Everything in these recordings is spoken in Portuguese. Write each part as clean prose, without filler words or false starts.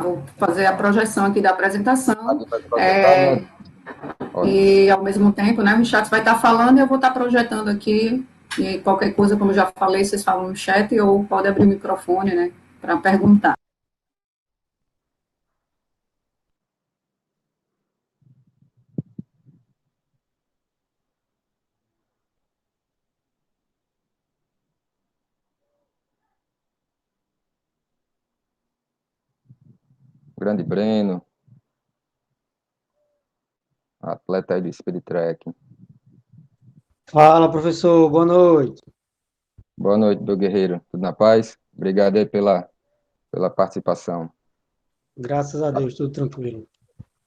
vou fazer a projeção aqui da apresentação, Vai projetar, né? e ao mesmo tempo, né, o chat vai estar falando e eu vou estar projetando aqui, e qualquer coisa, como eu já falei, vocês falam no chat ou pode abrir o microfone, né, para perguntar. Grande Breno, atleta aí do Speed Trek. Fala, professor, boa noite. Boa noite, meu guerreiro. Tudo na paz? Obrigado aí pela participação. Graças a Deus, tudo tranquilo.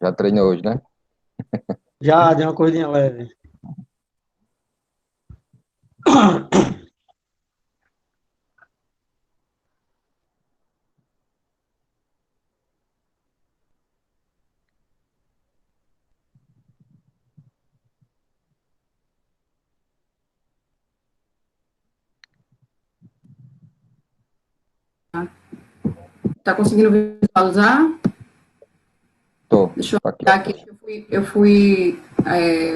Já treinou hoje, né? Já deu uma corridinha leve. Está conseguindo visualizar? Tô. Deixa eu Tá aqui, olhar aqui. Eu fui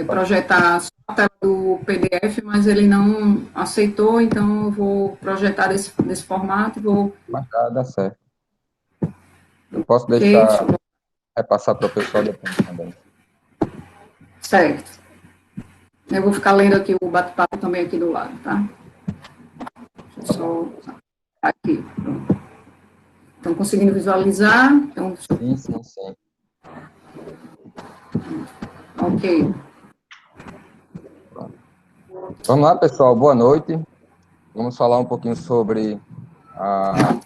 projetar só a tela do PDF, mas ele não aceitou, então eu vou projetar desse formato e vou... mas dá certo. Eu posso Ok, deixar repassar para o pessoal depois também. certo. Eu vou ficar lendo aqui o bate-papo também aqui do lado, tá? Deixa eu só... Aqui, pronto. Estão conseguindo visualizar? Então, Sim. ok. Vamos lá, pessoal. Boa noite. Vamos falar um pouquinho sobre a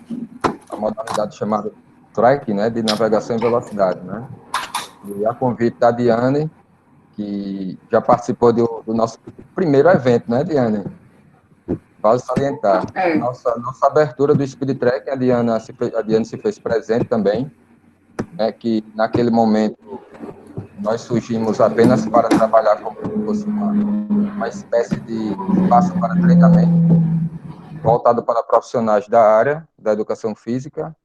modalidade chamada Trek, né, de navegação em velocidade, né? E a convite da Diane, que já participou do nosso primeiro evento, né, Diane? Vale salientar. Nossa abertura do Speed Trek, a Diane se fez presente também, né, que naquele momento nós surgimos apenas para trabalhar como se fosse uma espécie de espaço para treinamento, voltado para profissionais da área da educação física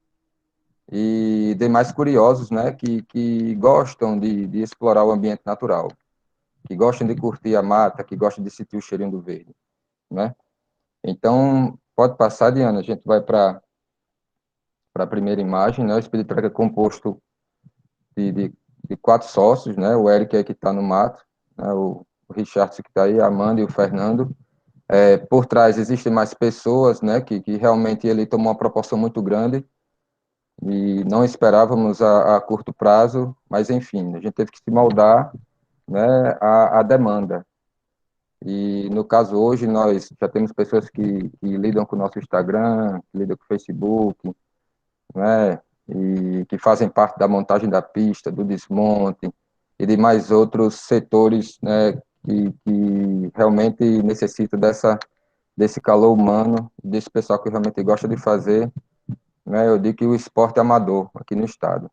e demais curiosos, né, que gostam de explorar o ambiente natural, que gostam de curtir a mata, que gostam de sentir o cheirinho do verde, né? Então, pode passar, Diana, a gente vai para a primeira imagem, né? O Speed Trek é composto de 4 sócios, né? O Eric é que está no mato, né? O Richardson que está aí, a Amanda e o Fernando. Por trás existem mais pessoas, né? Que realmente ele tomou uma proporção muito grande e não esperávamos a curto prazo, mas enfim, a gente teve que se moldar, né? A demanda. E, no caso, hoje, nós já temos pessoas que lidam com o nosso Instagram, que lidam com o Facebook, né, e que fazem parte da montagem da pista, do desmonte, e de mais outros setores, né, que realmente necessitam desse calor humano, desse pessoal que realmente gosta de fazer, né, eu digo que o esporte é amador aqui no estado.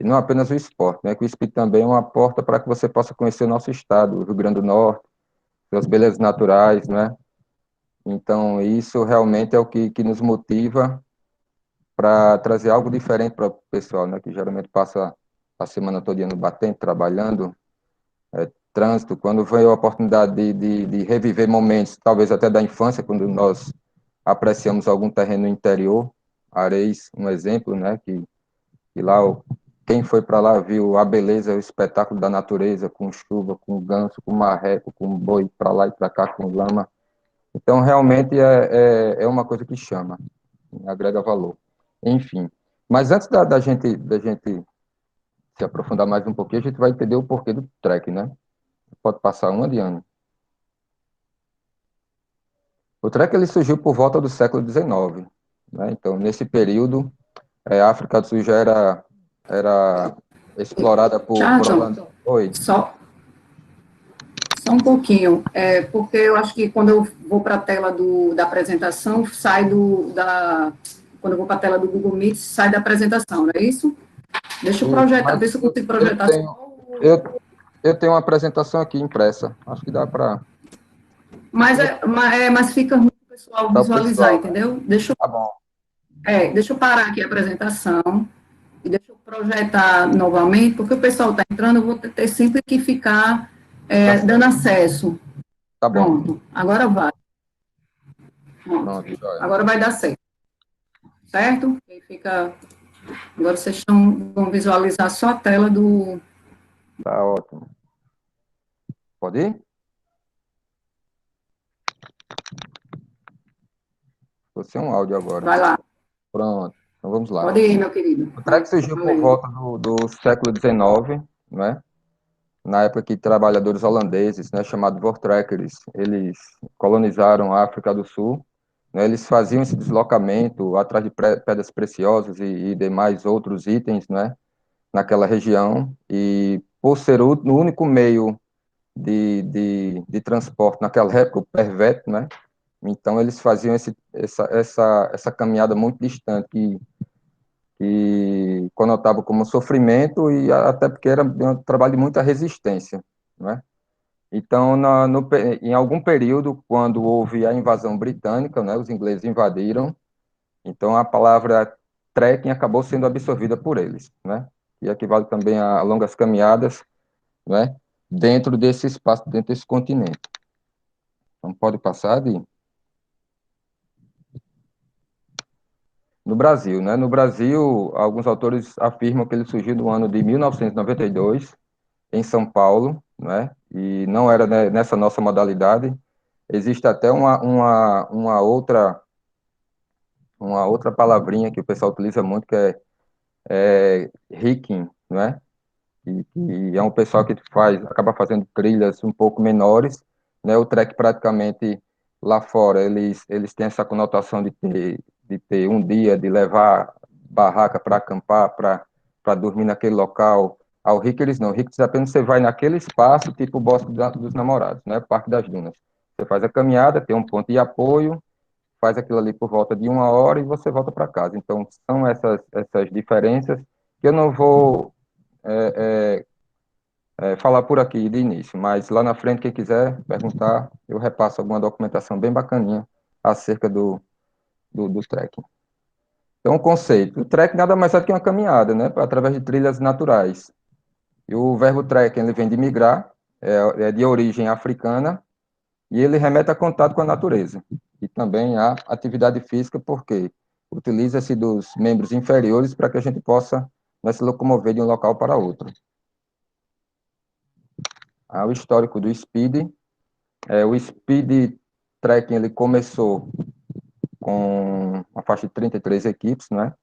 E não apenas o esporte, né, que o esporte também é uma porta para que você possa conhecer o nosso estado, o Rio Grande do Norte, suas belezas naturais, né? Então, isso realmente é o que nos motiva para trazer algo diferente para o pessoal, né? Que geralmente passa a semana toda no batente, trabalhando, trânsito. Quando vem a oportunidade de reviver momentos, talvez até da infância, quando nós apreciamos algum terreno no interior, Areis, um exemplo, né? Que lá, quem foi para lá viu a beleza, o espetáculo da natureza, com chuva, com ganso, com marreco, com boi para lá e para cá, com lama. Então, realmente é uma coisa que chama, agrega valor. Enfim, mas antes da gente se aprofundar mais um pouquinho, a gente vai entender o porquê do trek, né? Pode passar uma, Diana. O trek ele surgiu por volta do século XIX, né? Então, nesse período, a África do Sul já era explorada por Charlton, Oi. só um pouquinho, porque eu acho que quando eu vou para a tela da apresentação, quando eu vou para a tela do Google Meet, sai da apresentação, não é isso? Deixa eu projetar, ver se eu consigo projetar. Eu tenho uma apresentação aqui impressa, acho que dá para... Mas fica ruim para o pessoal visualizar, entendeu? Tá bom. Deixa eu parar aqui a apresentação. E deixa eu projetar novamente, porque o pessoal está entrando, eu vou ter sempre que ficar dando acesso. Tá bom. Pronto, agora vai. Pronto. Pronto, joia. Agora vai dar certo. Certo? E fica. Agora vocês vão visualizar só a tela do. Tá ótimo. Pode ir? Você é um áudio agora. Vai lá. Pronto, então vamos lá. Pode ir, meu querido. O track surgiu por volta do século XIX, né? Na época que trabalhadores holandeses, né, chamados voortrekkers, eles colonizaram a África do Sul, né? Eles faziam esse deslocamento atrás de pedras preciosas e demais outros itens, né, naquela região, e por ser o único meio de transporte naquela época, o pervete, né? Então eles faziam essa caminhada muito distante, que conotava como sofrimento e até porque era um trabalho de muita resistência, né? Então, em algum período, quando houve a invasão britânica, né, os ingleses invadiram, então a palavra trekking acabou sendo absorvida por eles, né? E equivale também a longas caminhadas, né, dentro desse espaço, dentro desse continente. Então, pode passar de... No Brasil, né? No Brasil, alguns autores afirmam que ele surgiu no ano de 1992, em São Paulo, né? E não era, né, nessa nossa modalidade. Existe até uma outra palavrinha que o pessoal utiliza muito, que é hiking, né? E é um pessoal que acaba fazendo trilhas um pouco menores, né? O trek praticamente lá fora, eles têm essa conotação de ter um dia, de levar barraca para acampar, para dormir naquele local. Ao Rickers não, Rickers apenas você vai naquele espaço, tipo o Bosque dos Namorados, né? Parque das Dunas. Você faz a caminhada, tem um ponto de apoio, faz aquilo ali por volta de 1 hora e você volta para casa. Então, são essas diferenças que eu não vou falar por aqui de início, mas lá na frente, quem quiser perguntar, eu repasso alguma documentação bem bacaninha acerca do trekking. Então, o conceito. O trekking nada mais é do que uma caminhada, né, através de trilhas naturais. E o verbo trekking, ele vem de migrar, é de origem africana, e ele remete a contato com a natureza. E também a atividade física, porque utiliza-se dos membros inferiores para que a gente possa, né, se locomover de um local para outro. O histórico do Speed. O Speed Trekking, ele começou com uma faixa de 33 equipes, né?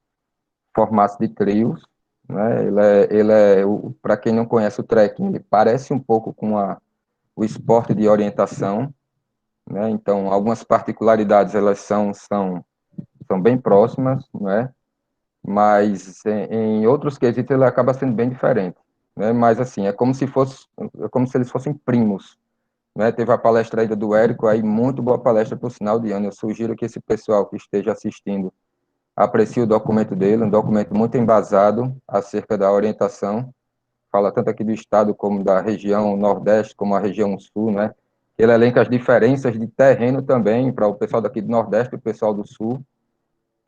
Formato de trios, né? Para quem não conhece o trekking, ele parece um pouco com o esporte de orientação, né? Então, algumas particularidades, elas são bem próximas, né? Mas em outros quesitos ele acaba sendo bem diferente, né? Mas assim, é como se eles fossem primos, né? Teve a palestra aí do Érico, aí muito boa palestra por sinal de ano. Eu sugiro que esse pessoal que esteja assistindo aprecie o documento dele, um documento muito embasado acerca da orientação, fala tanto aqui do estado como da região Nordeste, como a região Sul, né? Ele elenca as diferenças de terreno também para o pessoal daqui do Nordeste e o pessoal do Sul.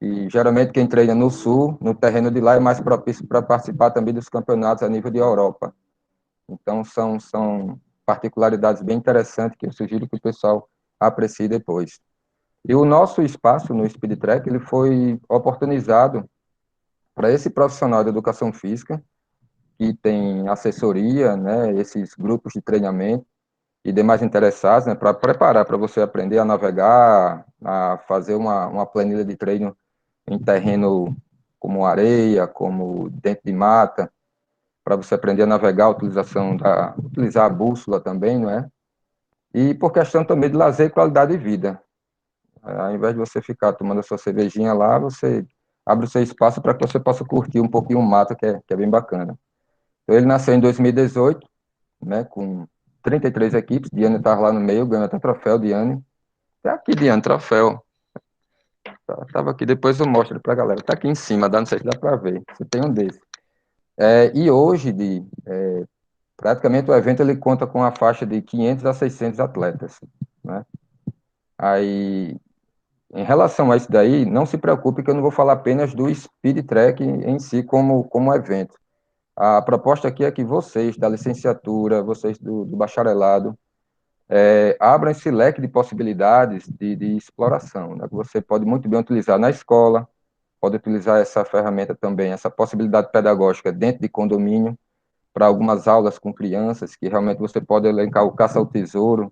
E geralmente quem treina no Sul, no terreno de lá, é mais propício para participar também dos campeonatos a nível de Europa. Então, são particularidades bem interessantes que eu sugiro que o pessoal aprecie depois. E o nosso espaço no Speed Track, ele foi oportunizado para esse profissional de educação física, que tem assessoria, né, esses grupos de treinamento e demais interessados, né, para preparar para você aprender a navegar, a fazer uma planilha de treino em terreno como areia, como dentro de mata, para você aprender a navegar, utilizar a bússola também, não é? E por questão também de lazer e qualidade de vida. Ao invés de você ficar tomando a sua cervejinha lá, você abre o seu espaço para que você possa curtir um pouquinho o mato, que é bem bacana. Então, ele nasceu em 2018, né, com 33 equipes. Diane estava lá no meio, ganhou até troféu, Diane. Tá aqui, Diane, troféu. Estava aqui, depois eu mostro para a galera. Está aqui em cima, não sei se dá para ver. Você tem um desse. E hoje, praticamente o evento ele conta com a faixa de 500 a 600 atletas, né? Aí, Em relação a isso daí, não se preocupe que eu não vou falar apenas do Speed Track em si como evento. A proposta aqui é que vocês da licenciatura, vocês do bacharelado, abram esse leque de possibilidades de exploração, né? Você pode muito bem utilizar na escola, pode utilizar essa ferramenta também, essa possibilidade pedagógica dentro de condomínio, para algumas aulas com crianças, que realmente você pode elencar o caça ao tesouro,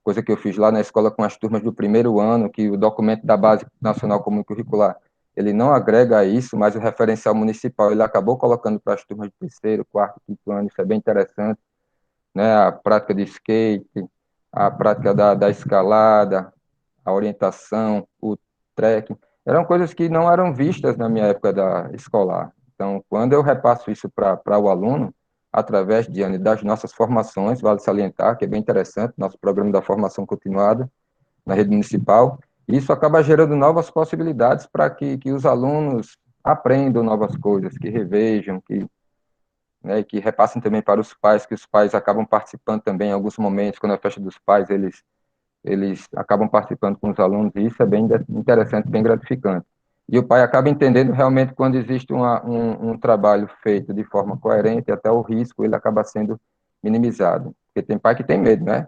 coisa que eu fiz lá na escola com as turmas do primeiro ano, que o documento da Base Nacional Comum Curricular, ele não agrega isso, mas o referencial municipal, ele acabou colocando para as turmas de terceiro, quarto, quinto ano, isso é bem interessante, né? A prática de skate, a prática da escalada, a orientação, o trekking, eram coisas que não eram vistas na minha época da escolar. Então, quando eu repasso isso para o aluno, através das nossas formações, vale salientar, que é bem interessante, nosso programa da formação continuada na rede municipal, isso acaba gerando novas possibilidades para que os alunos aprendam novas coisas, que revejam, que repassem também para os pais, que os pais acabam participando também em alguns momentos, quando é a festa dos pais, eles acabam participando com os alunos, e isso é bem interessante, bem gratificante. E o pai acaba entendendo realmente quando existe um trabalho feito de forma coerente, até o risco ele acaba sendo minimizado. Porque tem pai que tem medo, né?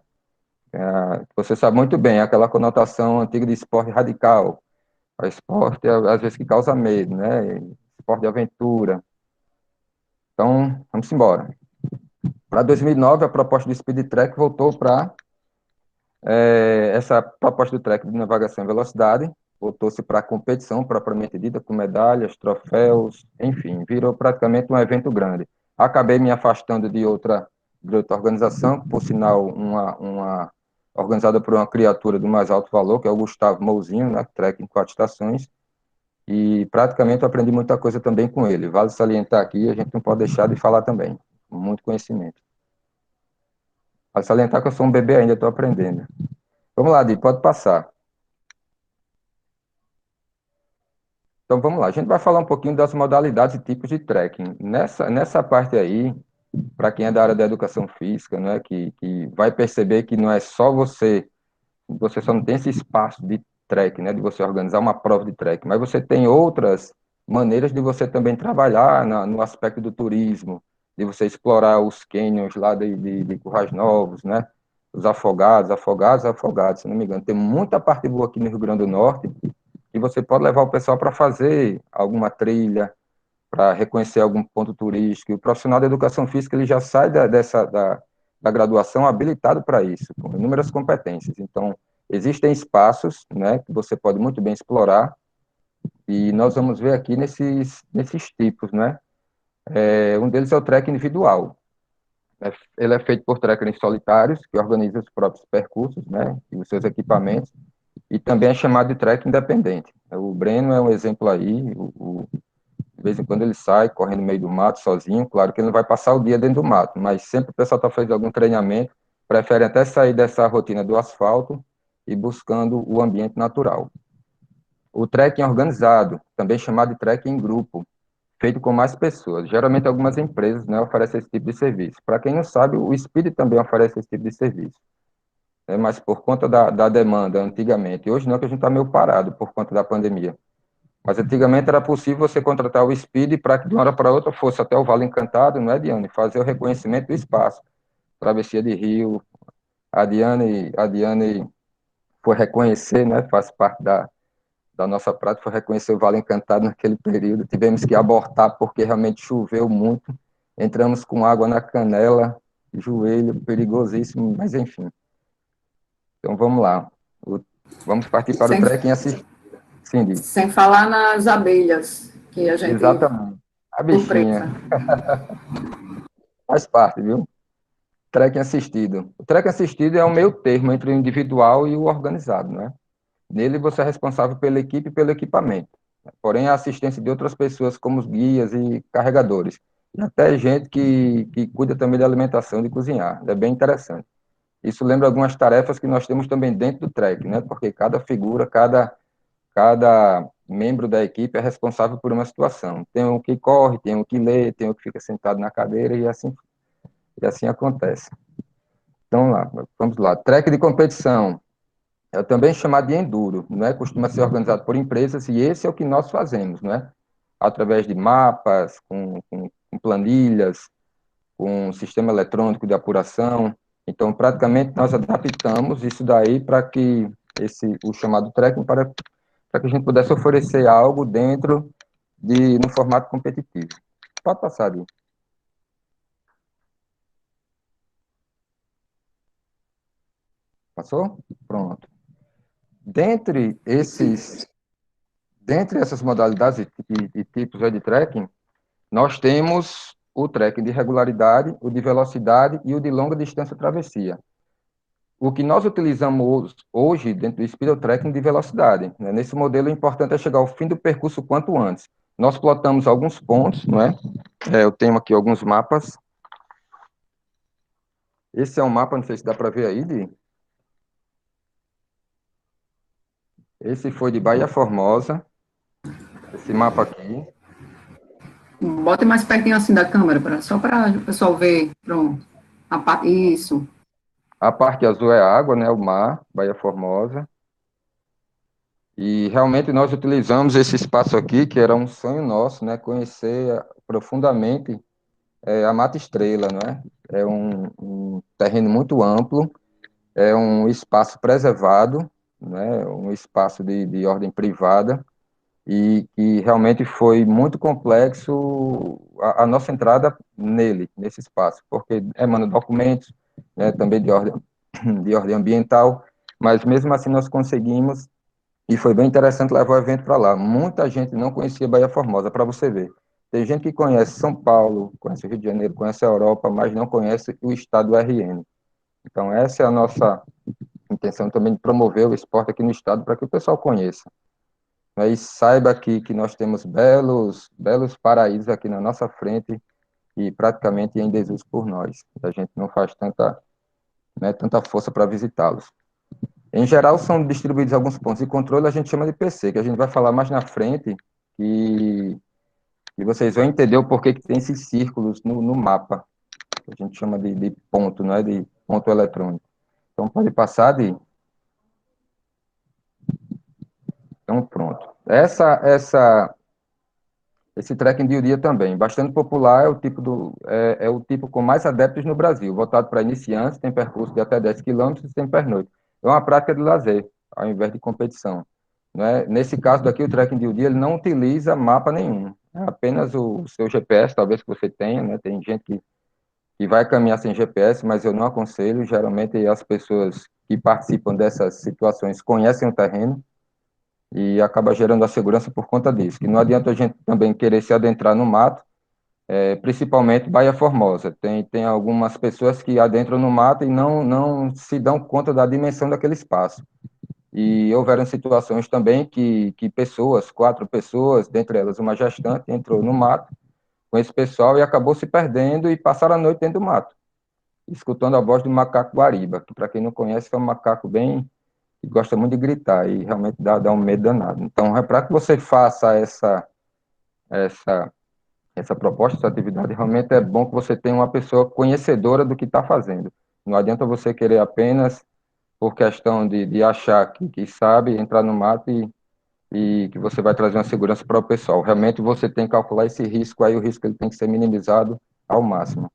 Você sabe muito bem, aquela conotação antiga de esporte radical. O esporte, às vezes, que causa medo, né? Esporte de aventura. Então, vamos embora. Para 2009, a proposta do Speed Track voltou para essa proposta do track de navegação em velocidade, voltou-se para a competição propriamente dita, com medalhas, troféus, enfim, virou praticamente um evento grande. Acabei me afastando de outra organização, por sinal, uma organizada por uma criatura do mais alto valor, que é o Gustavo Mouzinho, né, track em 4 estações, e praticamente eu aprendi muita coisa também com ele. Vale salientar aqui, a gente não pode deixar de falar também, muito conhecimento. Vale salientar que eu sou um bebê ainda, estou aprendendo. Vamos lá, Di, pode passar. Então, vamos lá. A gente vai falar um pouquinho das modalidades e tipos de trekking. Nessa parte aí, para quem é da área da educação física, né, que vai perceber que não é só você só não tem esse espaço de trekking, né, de você organizar uma prova de trekking, mas você tem outras maneiras de você também trabalhar no aspecto do turismo, de você explorar os cânions lá de Currais Novos, né, os afogados, se não me engano. Tem muita parte boa aqui no Rio Grande do Norte, e você pode levar o pessoal para fazer alguma trilha, para reconhecer algum ponto turístico. E o profissional da educação física ele já sai da graduação habilitado para isso, com inúmeras competências. Então, existem espaços, né, que você pode muito bem explorar, e nós vamos ver aqui nesses tipos, né? Um deles é o trek individual. Ele é feito por trekkers solitários, que organizam os próprios percursos, né, e os seus equipamentos, e também é chamado de trek independente. O Breno é um exemplo aí, de vez em quando ele sai correndo no meio do mato sozinho, claro que ele não vai passar o dia dentro do mato, mas sempre o pessoal está fazendo algum treinamento, prefere até sair dessa rotina do asfalto e buscando o ambiente natural. O trekking organizado, também chamado de trekking em grupo, feito com mais pessoas. Geralmente algumas empresas, né, oferecem esse tipo de serviço. Para quem não sabe, o Speed também oferece esse tipo de serviço. Mas por conta da demanda antigamente, hoje não, que a gente está meio parado por conta da pandemia. Mas antigamente era possível você contratar o Speed para que de uma hora para outra fosse até o Vale Encantado, não é, Diane? Fazer o reconhecimento do espaço. Travessia de Rio, a Diane foi reconhecer, né? Faz parte da nossa prática, foi reconhecer o Vale Encantado naquele período. Tivemos que abortar porque realmente choveu muito. Entramos com água na canela, joelho, perigosíssimo, mas enfim. Então vamos lá. Vamos partir para o Sem, trekking assistir. Sim, sem falar nas abelhas, que a gente, exatamente. A bichinha surpresa. faz parte, viu? Trekking assistido. O trekking assistido é o meio termo entre o individual e o organizado, né? Nele você é responsável pela equipe e pelo equipamento. Porém, a assistência de outras pessoas, como os guias e carregadores. E até gente que cuida também da alimentação, de cozinhar. É bem interessante. Isso lembra algumas tarefas que nós temos também dentro do trekking, né? Porque cada figura, cada membro da equipe é responsável por uma situação. Tem um que corre, tem um que lê, tem um que fica sentado na cadeira e assim acontece. Então, vamos lá. Track de competição. é também chamado de enduro, não é? Costuma ser organizado por empresas e esse é o que nós fazemos, não é? Através de mapas, com planilhas, com sistema eletrônico de apuração. Então, praticamente, nós adaptamos isso daí para que o chamado trekking, para que a gente pudesse oferecer algo dentro no formato competitivo. Pode passar, ali. Passou? Pronto. Dentre essas modalidades e tipos de trekking, nós temos o trekking de regularidade, o de velocidade e o de longa distância travessia. O que nós utilizamos hoje dentro do speed trekking de velocidade, né? Nesse modelo, o importante é chegar ao fim do percurso quanto antes. Nós plotamos alguns pontos, não é? Eu tenho aqui alguns mapas. Esse é um mapa, não sei se dá para ver aí, esse foi de Baía Formosa, esse mapa aqui. Bota mais pertinho assim da câmera, só para o pessoal ver. Pronto. Isso. A parte azul é a água, né? O mar, Baía Formosa. E realmente nós utilizamos esse espaço aqui, que era um sonho nosso, né? Conhecer profundamente a Mata Estrela, não é? É um terreno muito amplo, é um espaço preservado, né? Um espaço de ordem privada, e que realmente foi muito complexo a nossa entrada nesse espaço, porque emana documentos, né, também de ordem ambiental, mas mesmo assim nós conseguimos, e foi bem interessante levar o evento para lá. Muita gente não conhecia Baía Formosa, para você ver. Tem gente que conhece São Paulo, conhece o Rio de Janeiro, conhece a Europa, mas não conhece o estado RN. Então, essa é a nossa intenção também de promover o esporte aqui no estado, para que o pessoal conheça. E saiba que nós temos belos paraísos aqui na nossa frente e praticamente em desuso por nós. A gente não faz tanta força para visitá-los. Em geral, são distribuídos alguns pontos de controle, a gente chama de PC, que a gente vai falar mais na frente, e vocês vão entender o porquê que tem esses círculos no mapa, que a gente chama de ponto, não é de ponto eletrônico. Então, pode passar de... Então, pronto. Esse trekking de dia também, bastante popular, é o tipo com mais adeptos no Brasil, voltado para iniciantes, tem percurso de até 10 quilômetros e sem pernoite. É uma prática de lazer, ao invés de competição. Né? Nesse caso daqui, o trekking de dia, ele não utiliza mapa nenhum, é apenas o seu GPS, talvez que você tenha, né? Tem gente que vai caminhar sem GPS, mas eu não aconselho, geralmente as pessoas que participam dessas situações conhecem o terreno, e acaba gerando a segurança por conta disso, que não adianta a gente também querer se adentrar no mato, principalmente Baía Formosa, tem algumas pessoas que adentram no mato e não se dão conta da dimensão daquele espaço, e houveram situações também que pessoas, 4 pessoas, dentre elas uma gestante, entrou no mato com esse pessoal e acabou se perdendo e passaram a noite dentro do mato, escutando a voz do macaco guariba, que para quem não conhece é um macaco bem que gosta muito de gritar e realmente dá um medo danado. Então, é para que você faça essa, essa proposta, essa atividade, realmente é bom que você tenha uma pessoa conhecedora do que está fazendo. Não adianta você querer apenas, por questão de achar que sabe, entrar no mato e que você vai trazer uma segurança para o pessoal. Realmente você tem que calcular esse risco aí, o risco ele tem que ser minimizado ao máximo.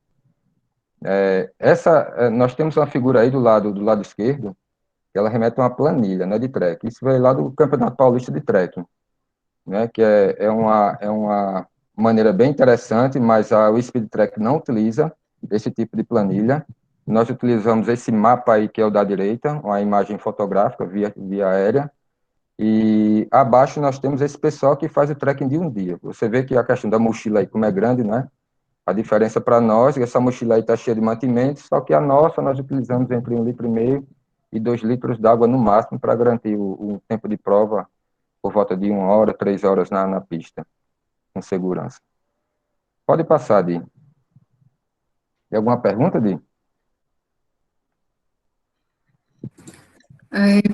Nós temos uma figura aí do lado esquerdo, ela remete a uma planilha, né, de trekking. Isso veio lá do Campeonato Paulista de Trekking, né, que é uma maneira bem interessante, mas o Speed Trek não utiliza esse tipo de planilha. Nós utilizamos esse mapa aí, que é o da direita, uma imagem fotográfica via aérea, e abaixo nós temos esse pessoal que faz o trekking de um dia. Você vê que a questão da mochila aí, como é grande, né? A diferença para nós, essa mochila aí está cheia de mantimentos, só que a nossa nós utilizamos entre 1,5 litro e 2 litros d'água no máximo para garantir o tempo de prova por volta de 1 hora, 3 horas na pista, com segurança. Pode passar, Di. Tem alguma pergunta, Di?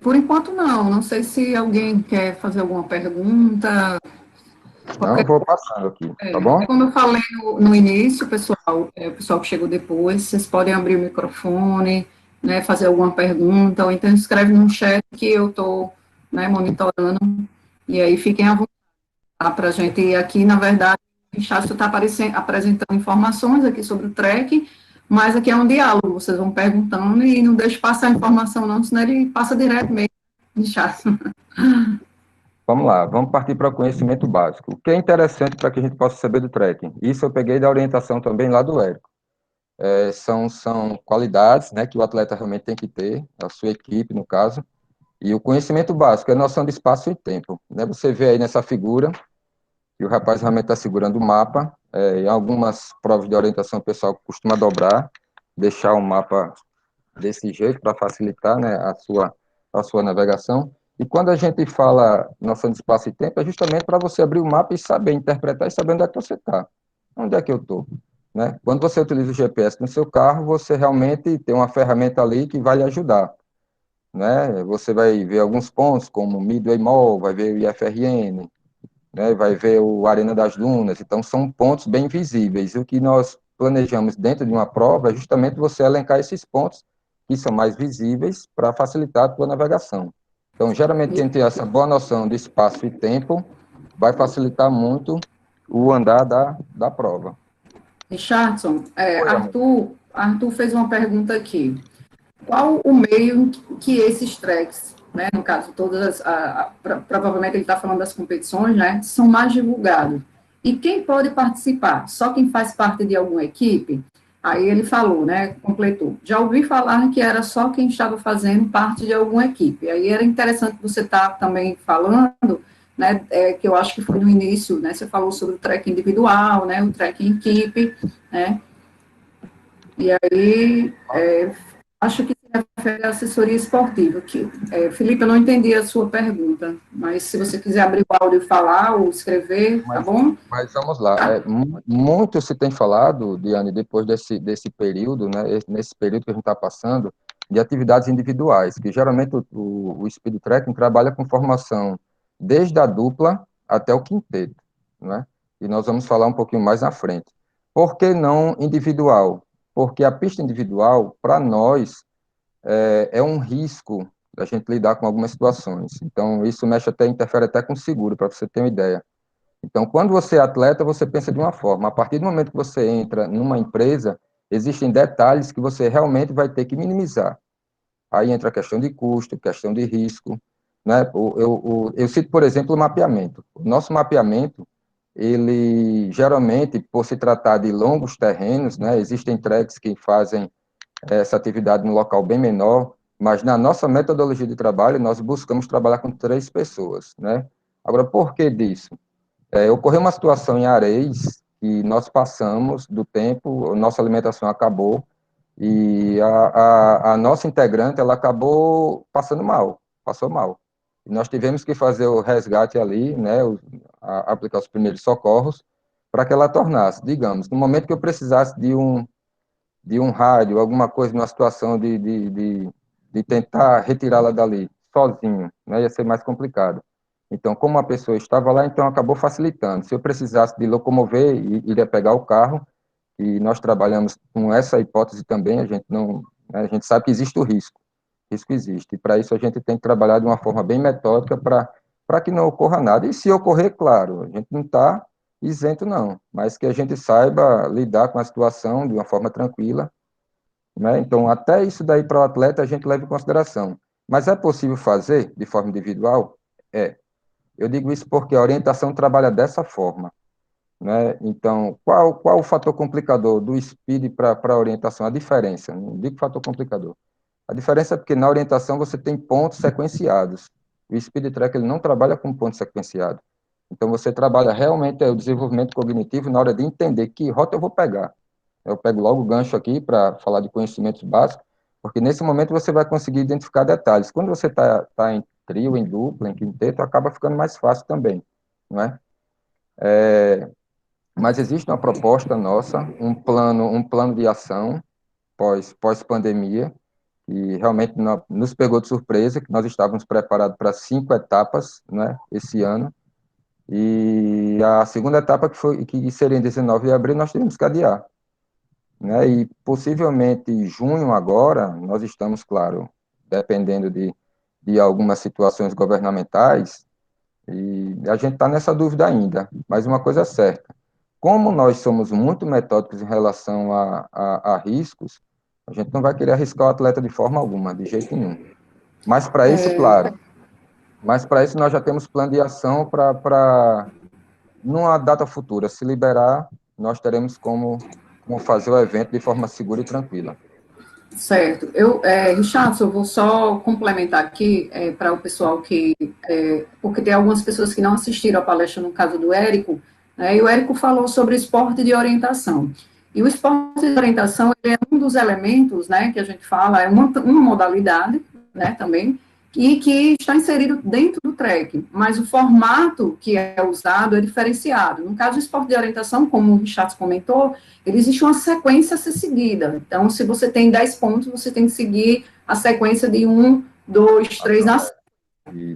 Por enquanto, não sei se alguém quer fazer alguma pergunta. Não, eu vou passando aqui, tá bom? Como eu falei no início, pessoal, o pessoal que chegou depois, vocês podem abrir o microfone, né, fazer alguma pergunta, ou então escreve no chat que eu estou, né, monitorando, e aí fiquem à vontade, tá, para a gente aqui, na verdade, o Chacho está apresentando informações aqui sobre o track, mas aqui é um diálogo, vocês vão perguntando e não deixe passar a informação não, senão ele passa direto mesmo, Chacho. Vamos lá, vamos partir para o conhecimento básico. O que é interessante para que a gente possa saber do trekking? Isso eu peguei da orientação também lá do Érico. São qualidades, né, que o atleta realmente tem que ter, a sua equipe, no caso, e o conhecimento básico é a noção de espaço e tempo. Né? Você vê aí nessa figura que o rapaz realmente está segurando o mapa. Em algumas provas de orientação, o pessoal costuma dobrar, deixar o mapa desse jeito para facilitar, né, a sua navegação. E quando a gente fala noção de espaço e tempo, é justamente para você abrir o mapa e saber interpretar e saber onde é que você está. Onde é que eu estou? Né? Quando você utiliza o GPS no seu carro, você realmente tem uma ferramenta ali que vai lhe ajudar. Né? Você vai ver alguns pontos, como o Midway Mall, vai ver o IFRN, né? Vai ver o Arena das Dunas. Então, são pontos bem visíveis. E o que nós planejamos dentro de uma prova é justamente você elencar esses pontos que são mais visíveis para facilitar a tua navegação. Então, geralmente, quem tem essa boa noção de espaço e tempo vai facilitar muito o andar da prova. Richardson, Oi, amor. Arthur fez uma pergunta aqui. Qual o meio que esses tracks, né, no caso, provavelmente ele está falando das competições, né, são mais divulgados? E quem pode participar? Só quem faz parte de alguma equipe? Aí ele falou, né, completou. Já ouvi falar que era só quem estava fazendo parte de alguma equipe. Aí era interessante você estar também falando, né, que eu acho que foi no início, né, você falou sobre o track individual, né, o track em equipe, né, e aí acho que se refere à assessoria esportiva. Felipe, eu não entendi a sua pergunta, mas se você quiser abrir o áudio e falar ou escrever, tá bom? Mas vamos lá. Muito se tem falado, Diane, depois desse período, né, nesse período que a gente está passando, de atividades individuais, que geralmente o speed trekking trabalha com formação desde a dupla até o quinteto, né? E nós vamos falar um pouquinho mais na frente. Por que não individual? Porque a pista individual, para nós, é um risco da gente lidar com algumas situações. Então, isso interfere até com o seguro, para você ter uma ideia. Então, quando você é atleta, você pensa de uma forma. A partir do momento que você entra numa empresa, existem detalhes que você realmente vai ter que minimizar. Aí entra a questão de custo, questão de risco. Né? Eu cito, por exemplo, o mapeamento. O nosso mapeamento, ele geralmente, por se tratar de longos terrenos, né, existem treks que fazem essa atividade num local bem menor, mas na nossa metodologia de trabalho, nós buscamos trabalhar com 3 pessoas. Né? Agora, por que disso? Ocorreu uma situação em Areis e nós passamos do tempo, nossa alimentação acabou e a nossa integrante, ela acabou passando mal, passou mal. E nós tivemos que fazer o resgate ali, né, aplicar os primeiros socorros para que ela tornasse, digamos, no momento que eu precisasse de um rádio, alguma coisa, numa situação de tentar retirá-la dali sozinho, né, ia ser mais complicado. Então, como a pessoa estava lá, então acabou facilitando. Se eu precisasse de locomover, iria pegar o carro, e nós trabalhamos com essa hipótese também, a gente não, né, a gente sabe que existe o risco existe, e para isso a gente tem que trabalhar de uma forma bem metódica para que não ocorra nada. E se ocorrer, claro, a gente não está isento não, mas que a gente saiba lidar com a situação de uma forma tranquila, né? Então, até isso daí para o atleta a gente leva em consideração. Mas é possível fazer de forma individual? É. Eu digo isso porque a orientação trabalha dessa forma, né? Então, qual o fator complicador do SPID para a orientação? A diferença, não digo fator complicador. A diferença é porque na orientação você tem pontos sequenciados. O Speed Track ele não trabalha com pontos sequenciados. Então, você trabalha realmente o desenvolvimento cognitivo na hora de entender que rota eu vou pegar. Eu pego logo o gancho aqui para falar de conhecimentos básicos, porque nesse momento você vai conseguir identificar detalhes. Quando você tá em trio, em dupla, em quinteto, acaba ficando mais fácil também, não é? Mas existe uma proposta nossa, um plano de ação pós-pandemia, que realmente nos pegou de surpresa, que nós estávamos preparados para 5 etapas, né, esse ano, e a segunda etapa, que seria em 19 de abril, nós tivemos que adiar. né? E possivelmente em junho agora, nós estamos, claro, dependendo de algumas situações governamentais, e a gente está nessa dúvida ainda, mas uma coisa é certa, como nós somos muito metódicos em relação a riscos, a gente não vai querer arriscar o atleta de forma alguma, de jeito nenhum. Mas para isso, claro, mas para isso nós já temos plano de ação para, numa data futura, se liberar, nós teremos como fazer o evento de forma segura e tranquila. Certo. Richardson, eu vou só complementar aqui para o pessoal porque tem algumas pessoas que não assistiram a palestra no caso do Érico, né, e o Érico falou sobre esporte de orientação. E o esporte de orientação ele é um dos elementos, né, que a gente fala, é uma modalidade, né, também, e que está inserido dentro do TREC, mas o formato que é usado é diferenciado. No caso do esporte de orientação, como o Richardson comentou, existe uma sequência a ser seguida. Então, se você tem 10 pontos, você tem que seguir a sequência de 1, 2, 3 na.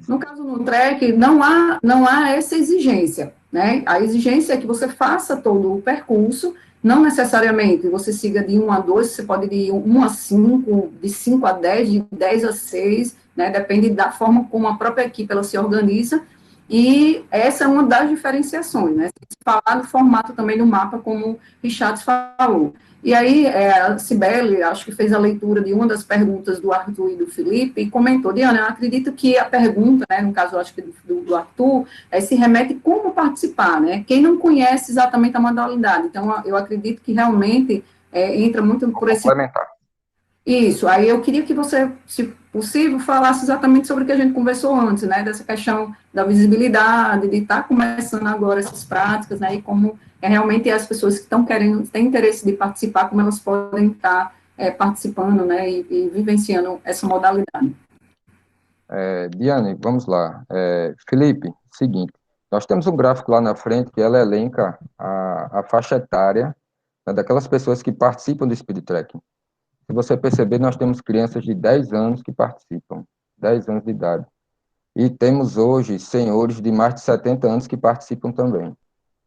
No caso no track, não há essa exigência, né? A exigência é que você faça todo o percurso, não necessariamente você siga de 1 a 2, você pode ir de 1 a 5, de 5 a 10, de 10 a 6, né? Depende da forma como a própria equipe ela se organiza, e essa é uma das diferenciações, né? Falar do formato também do mapa, como o Richard falou. E aí, a Cibele, acho que fez a leitura de uma das perguntas do Arthur e do Felipe, e comentou, Diana, eu acredito que a pergunta, né, no caso, acho que do Arthur, se remete como participar, né? Quem não conhece exatamente a modalidade. Então, eu acredito que realmente entra muito por esse. Complementar. Isso, aí eu queria que você, se possível, falasse exatamente sobre o que a gente conversou antes, né, dessa questão da visibilidade, de estar começando agora essas práticas, né, e como realmente as pessoas que estão querendo, têm interesse de participar, como elas podem estar participando, né, e vivenciando essa modalidade. Diane, vamos lá. Felipe, seguinte, nós temos um gráfico lá na frente que ela elenca a faixa etária, né, daquelas pessoas que participam do Speed Tracking. Se você perceber, nós temos crianças de 10 anos que participam, 10 anos de idade. E temos hoje senhores de mais de 70 anos que participam também,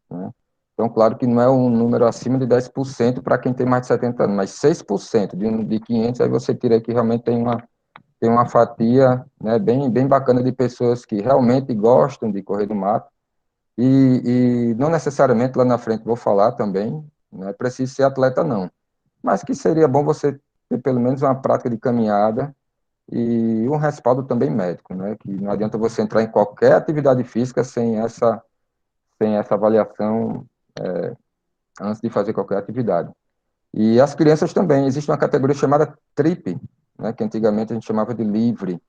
né? Então, claro que não é um número acima de 10% para quem tem mais de 70 anos, mas 6% de 500, aí você tira aí que realmente tem uma fatia, né, bem bacana de pessoas que realmente gostam de correr no mato, e não necessariamente lá na frente vou falar também, não é preciso ser atleta não, mas que seria bom você ter pelo menos uma prática de caminhada e um respaldo também médico, né, que não adianta você entrar em qualquer atividade física sem essa avaliação antes de fazer qualquer atividade. E as crianças também, existe uma categoria chamada TRIP, né, que antigamente a gente chamava de livre,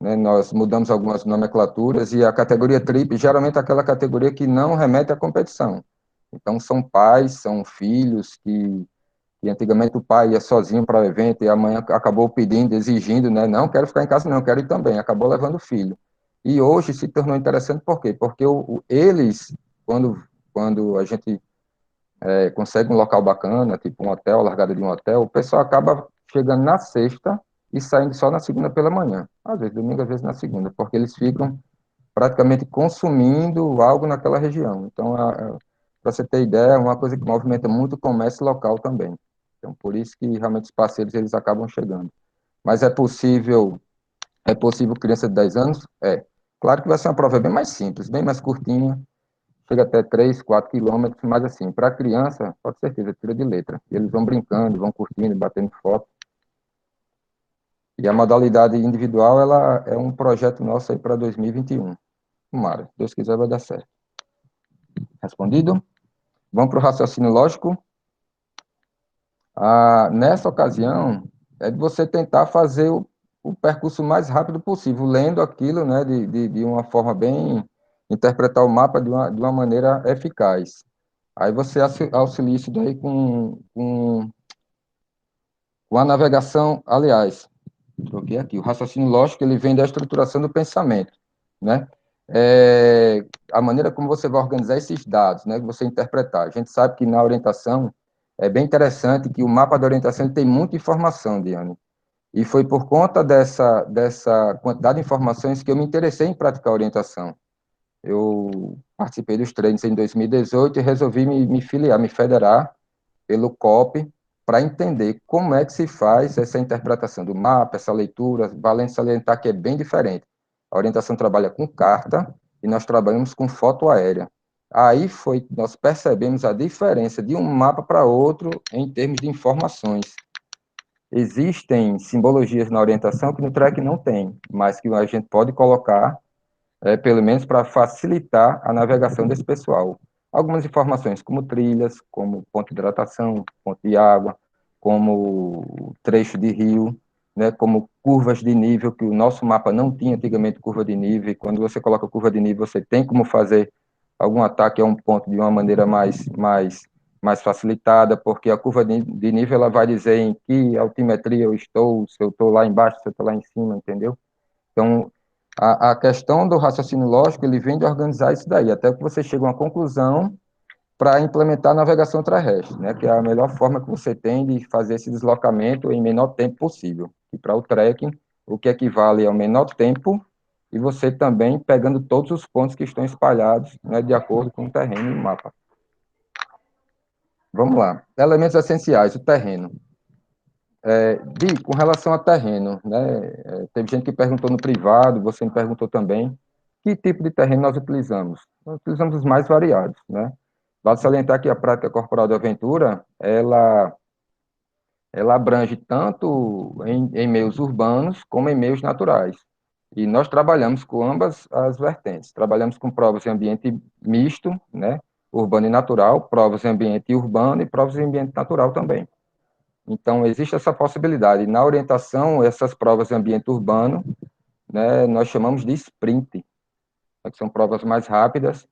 né, nós mudamos algumas nomenclaturas, e a categoria TRIP geralmente é aquela categoria que não remete à competição. Então, são pais, são filhos que antigamente o pai ia sozinho para o evento e a mãe acabou pedindo, exigindo, né, não quero ficar em casa não, quero ir também, acabou levando o filho. E hoje se tornou interessante por quê? Porque eles, quando a gente consegue um local bacana, tipo um hotel, largada de um hotel, o pessoal acaba chegando na sexta e saindo só na segunda pela manhã. Às vezes domingo, às vezes na segunda, porque eles ficam praticamente consumindo algo naquela região. Então, para você ter ideia, é uma coisa que movimenta muito o comércio local também. Então, por isso que realmente os parceiros eles acabam chegando. Mas é possível criança de 10 anos? É. Claro que vai ser uma prova bem mais simples, bem mais curtinha, chega até 3, 4 quilômetros, mas assim, para criança, pode ter certeza, tira de letra. E eles vão brincando, vão curtindo, batendo foto. E a modalidade individual, ela é um projeto nosso aí para 2021. Tomara, se Deus quiser vai dar certo. Respondido? Vamos para o raciocínio lógico. Nessa ocasião, é de você tentar fazer o percurso mais rápido possível, lendo aquilo, né, de uma forma bem, interpretar o mapa de uma maneira eficaz. Aí você auxilia isso daí com a navegação, aliás, troquei aqui, o raciocínio lógico, ele vem da estruturação do pensamento, né? A maneira como você vai organizar esses dados, né, que você interpretar. A gente sabe que na orientação, é bem interessante que o mapa da orientação ele tem muita informação, Diane. E foi por conta dessa quantidade de informações que eu me interessei em praticar orientação. Eu participei dos treinos em 2018 e resolvi me filiar, me federar pelo COP, para entender como é que se faz essa interpretação do mapa, essa leitura, valendo salientar que é bem diferente. A orientação trabalha com carta e nós trabalhamos com foto aérea. Aí foi que nós percebemos a diferença de um mapa para outro em termos de informações. Existem simbologias na orientação que no track não tem, mas que a gente pode colocar, pelo menos para facilitar a navegação desse pessoal. Algumas informações, como trilhas, como ponto de hidratação, ponto de água, como trecho de rio, né, como curvas de nível, que o nosso mapa não tinha antigamente curva de nível, e quando você coloca curva de nível, você tem como fazer algum ataque a um ponto de uma maneira mais facilitada, porque a curva de nível ela vai dizer em que altimetria eu estou, se eu estou lá embaixo, se eu estou lá em cima, entendeu? Então, a questão do raciocínio lógico, ele vem de organizar isso daí, até que você chega a uma conclusão para implementar a navegação terrestre, né, que é a melhor forma que você tem de fazer esse deslocamento em menor tempo possível. E para o trekking, o que equivale ao menor tempo, e você também pegando todos os pontos que estão espalhados, né, de acordo com o terreno e o mapa. Vamos lá. Elementos essenciais, o terreno. Com relação ao terreno, né, teve gente que perguntou no privado, você me perguntou também, que tipo de terreno nós utilizamos? Nós utilizamos os mais variados, né? Vale salientar que a prática corporal de aventura, ela abrange tanto em meios urbanos como em meios naturais. E nós trabalhamos com ambas as vertentes. Trabalhamos com provas em ambiente misto, né, urbano e natural, provas em ambiente urbano e provas em ambiente natural também. Então, existe essa possibilidade. Na orientação, essas provas em ambiente urbano, né, nós chamamos de sprint, que são provas mais rápidas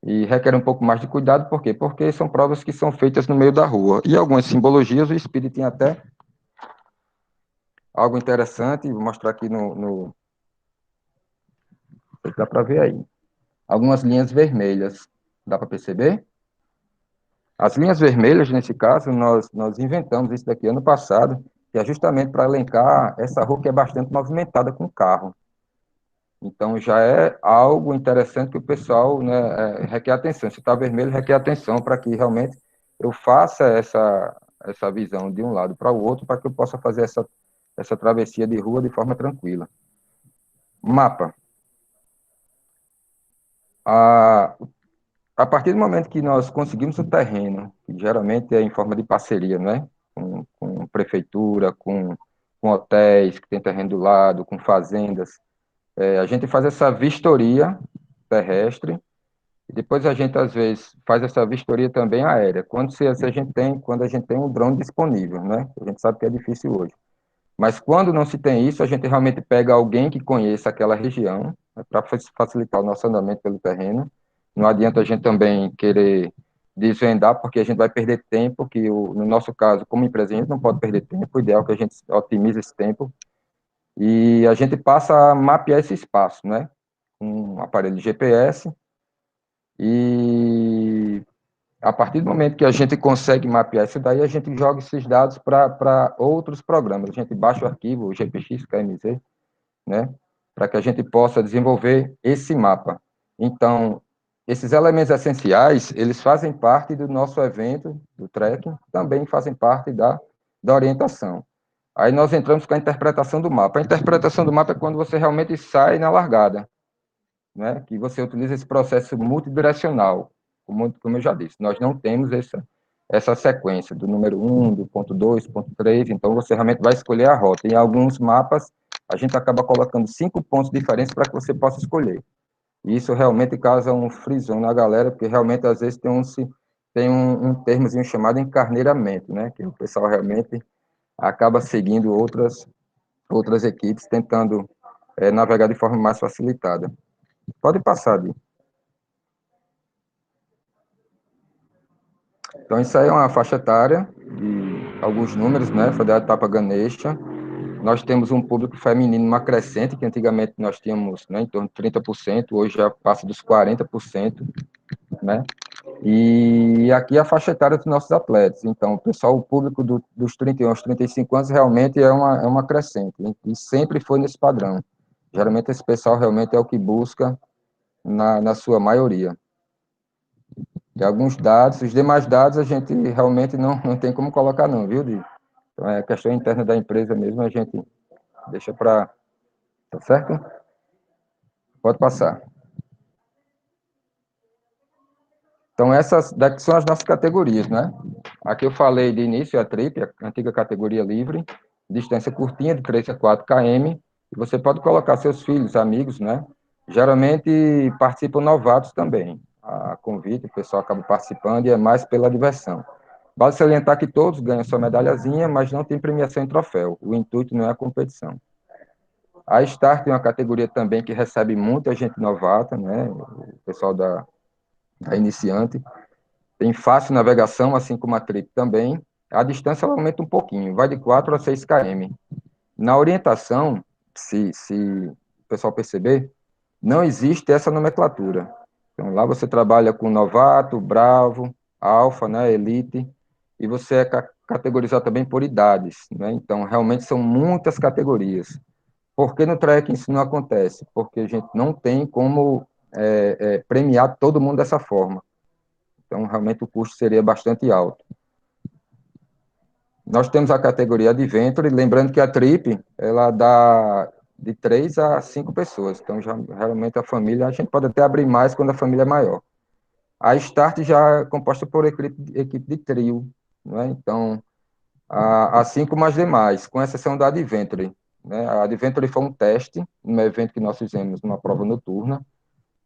e requerem um pouco mais de cuidado. Por quê? Porque são provas que são feitas no meio da rua. E algumas simbologias, o Speed tem até algo interessante, vou mostrar aqui dá para ver aí. Algumas linhas vermelhas, dá para perceber? As linhas vermelhas, nesse caso, nós inventamos isso daqui ano passado, que é justamente para elencar essa rua que é bastante movimentada com carro. Então, já é algo interessante que o pessoal, né, requer atenção. Se está vermelho, requer atenção para que realmente eu faça essa visão de um lado para o outro, para que eu possa fazer essa travessia de rua de forma tranquila. Mapa. A partir do momento que nós conseguimos o terreno, que geralmente é em forma de parceria, né? Com prefeitura, com hotéis que tem terreno do lado, com fazendas, a gente faz essa vistoria terrestre, e depois a gente, às vezes, faz essa vistoria também aérea, quando a gente tem um drone disponível, né? A gente sabe que é difícil hoje. Mas quando não se tem isso, a gente realmente pega alguém que conheça aquela região, né, para facilitar o nosso andamento pelo terreno. Não adianta a gente também querer desvendar, porque a gente vai perder tempo, no nosso caso, como empresa, a gente não pode perder tempo, o ideal é que a gente otimize esse tempo, e a gente passa a mapear esse espaço, né, com um aparelho de GPS, e a partir do momento que a gente consegue mapear isso daí, a gente joga esses dados para outros programas. A gente baixa o arquivo, o GPX, KMZ, né? Para que a gente possa desenvolver esse mapa. Então, esses elementos essenciais, eles fazem parte do nosso evento, do trekking, também fazem parte da orientação. Aí nós entramos com a interpretação do mapa. A interpretação do mapa é quando você realmente sai na largada, né? Que você utiliza esse processo multidirecional, como eu já disse. Nós não temos essa sequência do número 1, do ponto 2, ponto 3, então você realmente vai escolher a rota. Em alguns mapas, a gente acaba colocando 5 pontos diferentes para que você possa escolher. E isso realmente causa um frisão na galera, porque realmente, às vezes, tem um termozinho chamado encarneiramento, né? Que o pessoal realmente acaba seguindo outras equipes, tentando navegar de forma mais facilitada. Pode passar, Di. Então, isso aí é uma faixa etária de alguns números, né? Foi da etapa Ganesha. Nós temos um público feminino uma crescente, que antigamente nós tínhamos, né, em torno de 30%, hoje já passa dos 40%, né? E aqui a faixa etária dos nossos atletas. Então, pessoal, o público dos 31 aos 35 anos realmente é uma crescente, e sempre foi nesse padrão. Geralmente esse pessoal realmente é o que busca na sua maioria. de alguns dados. Os demais dados a gente realmente não tem como colocar não, viu, Di? Então, é questão interna da empresa mesmo, a gente deixa para... Tá certo? Pode passar. Então, essas daqui são as nossas categorias, né? Aqui eu falei de início a TRIP, a antiga categoria livre, distância curtinha, de 3 a 4 km, e você pode colocar seus filhos, amigos, né? Geralmente participam novatos também. A convite, o pessoal acaba participando e é mais pela diversão. Vale salientar que todos ganham sua medalhazinha, mas não tem premiação em troféu. O intuito não é a competição. A Start é uma categoria também que recebe muita gente novata, né? O pessoal da iniciante. Tem fácil navegação, assim como a Trip também. A distância ela aumenta um pouquinho, vai de 4 a 6 km. Na orientação, se o pessoal perceber, não existe essa nomenclatura. Então, lá você trabalha com novato, bravo, alfa, né, elite, e você é categorizado também por idades, né? Então, realmente são muitas categorias. Por que no trekking isso não acontece? Porque a gente não tem como premiar todo mundo dessa forma. Então, realmente, o custo seria bastante alto. Nós temos a categoria Adventure, lembrando que a Trip, ela dá de 3 a 5 pessoas. Então, já, realmente, a família, a gente pode até abrir mais quando a família é maior. A Start já é composta por equipe de trio, né? Então, assim como as demais, com exceção da Adventure, né? A Adventure foi um teste, um evento que nós fizemos numa prova noturna,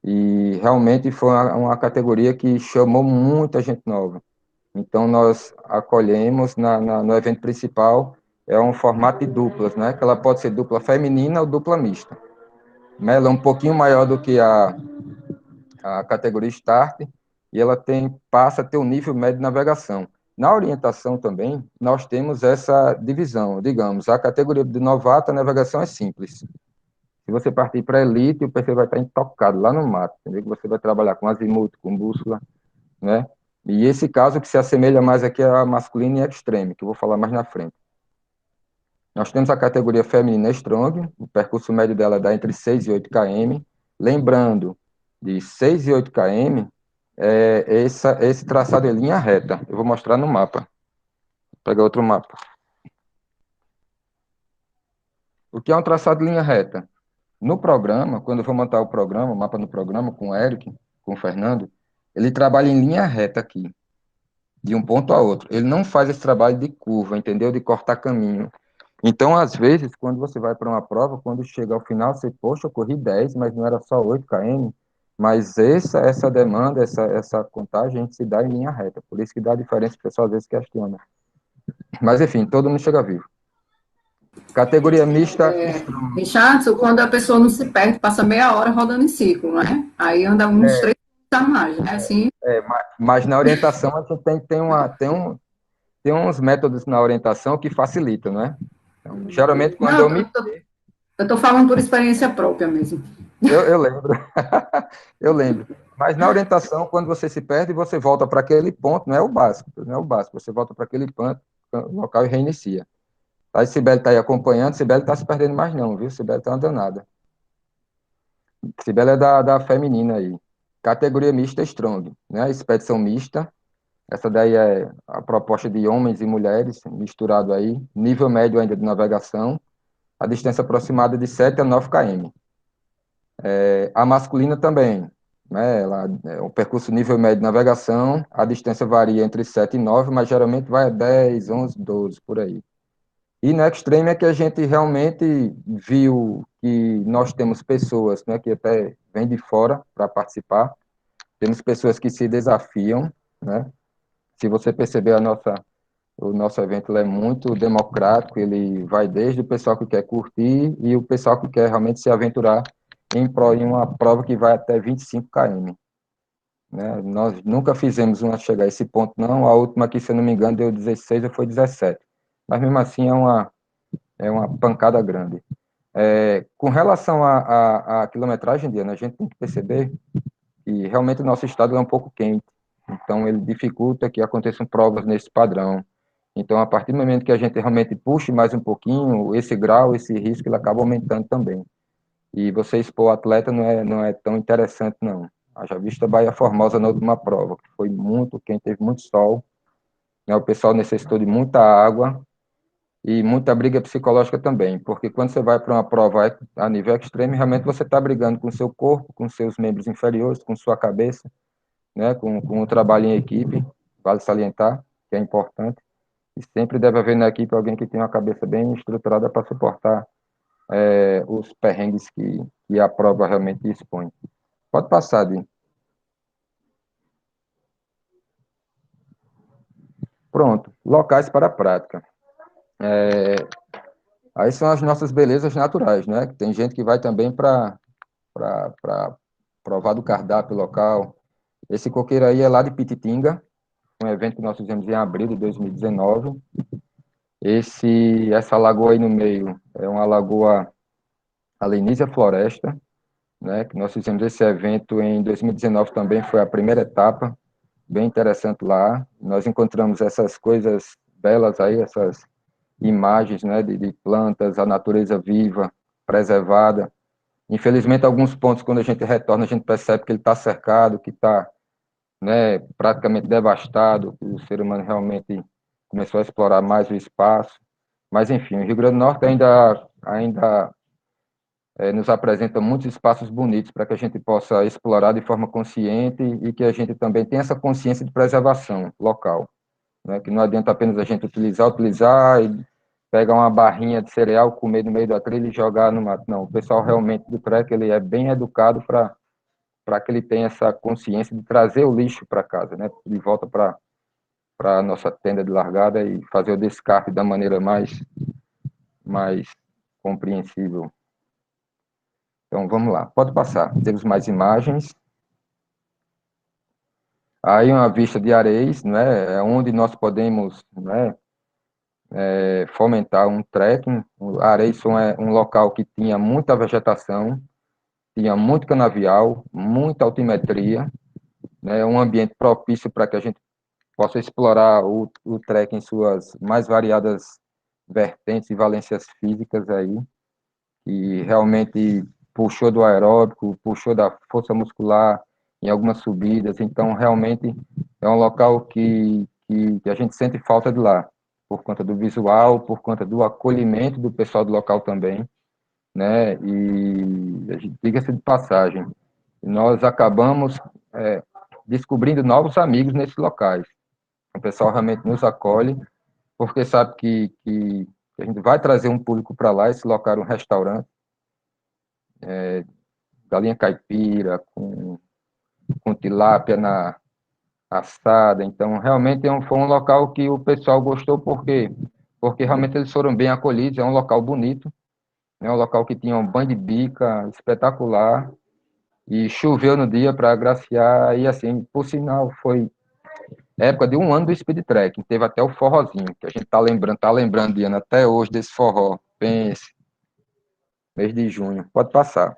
e realmente foi uma categoria que chamou muita gente nova. Então, nós acolhemos no evento principal, é um formato de duplas, né? Que ela pode ser dupla feminina ou dupla mista. Ela é um pouquinho maior do que a categoria Start, e ela passa a ter um nível médio de navegação. Na orientação também, nós temos essa divisão, digamos, a categoria de novato, a navegação é simples. Se você partir para elite, o PC vai estar intocado lá no mato, entendeu? Você vai trabalhar com azimuth, com bússola, né? E esse caso que se assemelha mais aqui é a masculina e extreme, que eu vou falar mais na frente. Nós temos a categoria feminina Strong, o percurso médio dela dá entre 6 e 8 km. Lembrando, de 6 e 8 km, esse traçado é linha reta. Eu vou mostrar no mapa. Vou pegar outro mapa. O que é um traçado de linha reta? No programa, quando eu for montar o programa, o mapa no programa, com o Eric, com o Fernando, ele trabalha em linha reta aqui, de um ponto a outro. Ele não faz esse trabalho de curva, entendeu? De cortar caminho. Então, às vezes, quando você vai para uma prova, quando chega ao final, você, poxa, eu corri 10, mas não era só 8 km. Mas essa demanda, essa contagem, a gente se dá em linha reta. Por isso que dá a diferença, o pessoal às vezes questiona. Mas, enfim, todo mundo chega vivo. Categoria mista. Richardson, quando a pessoa não se perde, passa meia hora rodando em círculo, né? Aí anda uns 3 a mais, né? Assim. Mas na orientação, a gente tem uns métodos na orientação que facilitam, né? Então, geralmente, quando Não, eu estou falando por experiência própria mesmo. Eu lembro. Eu lembro. Mas na orientação, quando você se perde, você volta para aquele ponto, não é o básico, não é o básico. Você volta para aquele ponto, local e reinicia. A Sibeli está aí acompanhando, Sibeli está se perdendo mais não, viu? Sibeli está andando nada. Sibeli é da feminina aí. Categoria mista Strong, né? Expedição mista. Essa daí é a proposta de homens e mulheres misturado aí. Nível médio ainda de navegação. A distância aproximada de 7 a 9 km. A masculina também, né? Ela é um percurso nível médio de navegação, a distância varia entre 7 e 9, mas geralmente vai a 10, 11, 12, por aí. E no extreme é que a gente realmente viu que nós temos pessoas, né, que até vêm de fora para participar, temos pessoas que se desafiam, né? Se você perceber o nosso evento ele é muito democrático, ele vai desde o pessoal que quer curtir e o pessoal que quer realmente se aventurar em uma prova que vai até 25 km. Né? Nós nunca fizemos uma chegar a esse ponto, não. A última aqui, se eu não me engano, deu 16 ou foi 17. Mas mesmo assim é uma pancada grande. Com relação à quilometragem, Diana, a gente tem que perceber que realmente o nosso estado é um pouco quente. Então, ele dificulta que aconteçam provas nesse padrão. Então, a partir do momento que a gente realmente puxe mais um pouquinho, esse grau, esse risco, ele acaba aumentando também. E você expor o atleta não é tão interessante, não. Haja vista Bahia Formosa na última prova, que foi muito quente, teve muito sol, né? O pessoal necessitou de muita água e muita briga psicológica também, porque quando você vai para uma prova a nível extremo, realmente você está brigando com o seu corpo, com seus membros inferiores, com sua cabeça, né? Com o trabalho em equipe, vale salientar, que é importante, e sempre deve haver na equipe alguém que tenha uma cabeça bem estruturada para suportar os perrengues que a prova realmente expõe. Pode passar, Di. Pronto, locais para a prática. Aí são as nossas belezas naturais, né? Tem gente que vai também para provar do cardápio local. Esse coqueiro aí é lá de Pititinga, um evento que nós fizemos em abril de 2019. Essa lagoa aí no meio é uma lagoa Alenísia Floresta, né? Que nós fizemos esse evento em 2019 também, foi a primeira etapa, bem interessante lá. Nós encontramos essas coisas belas aí, essas imagens, né, de plantas, a natureza viva, preservada. Infelizmente, alguns pontos, quando a gente retorna, a gente percebe que ele está cercado, que está, né, praticamente devastado, que o ser humano realmente começou a explorar mais o espaço. Mas, enfim, o Rio Grande do Norte ainda nos apresenta muitos espaços bonitos para que a gente possa explorar de forma consciente e que a gente também tenha essa consciência de preservação local, né? Que não adianta apenas a gente utilizar e pegar uma barrinha de cereal, comer no meio da trilha e jogar no mato. Não, o pessoal realmente do trek, ele é bem educado para que ele tenha essa consciência de trazer o lixo para casa, né? De volta para a nossa tenda de largada e fazer o descarte da maneira mais compreensível. Então, vamos lá. Pode passar. Temos mais imagens. Aí uma vista de Areis, né? É onde nós podemos, né, fomentar um trekking. O Areison é um local que tinha muita vegetação, tinha muito canavial, muita altimetria, né, um ambiente propício para que a gente possa explorar o trekking em suas mais variadas vertentes e valências físicas aí, e realmente puxou do aeróbico, puxou da força muscular em algumas subidas, então realmente é um local que a gente sente falta de lá, por conta do visual, por conta do acolhimento do pessoal do local também, né, e diga-se de passagem, nós acabamos descobrindo novos amigos nesses locais, o pessoal realmente nos acolhe, porque sabe que a gente vai trazer um público para lá, esse local é um restaurante, galinha caipira, com tilápia assada. Então, realmente foi um local que o pessoal gostou, porque realmente eles foram bem acolhidos. É um local bonito, é um local que tinha um banho de bica espetacular, e choveu no dia para agraciar, e assim, por sinal, foi época de um ano do Speed Trek, teve até o forrozinho, que a gente tá lembrando, Diana, até hoje desse forró, pense, mês de junho, pode passar.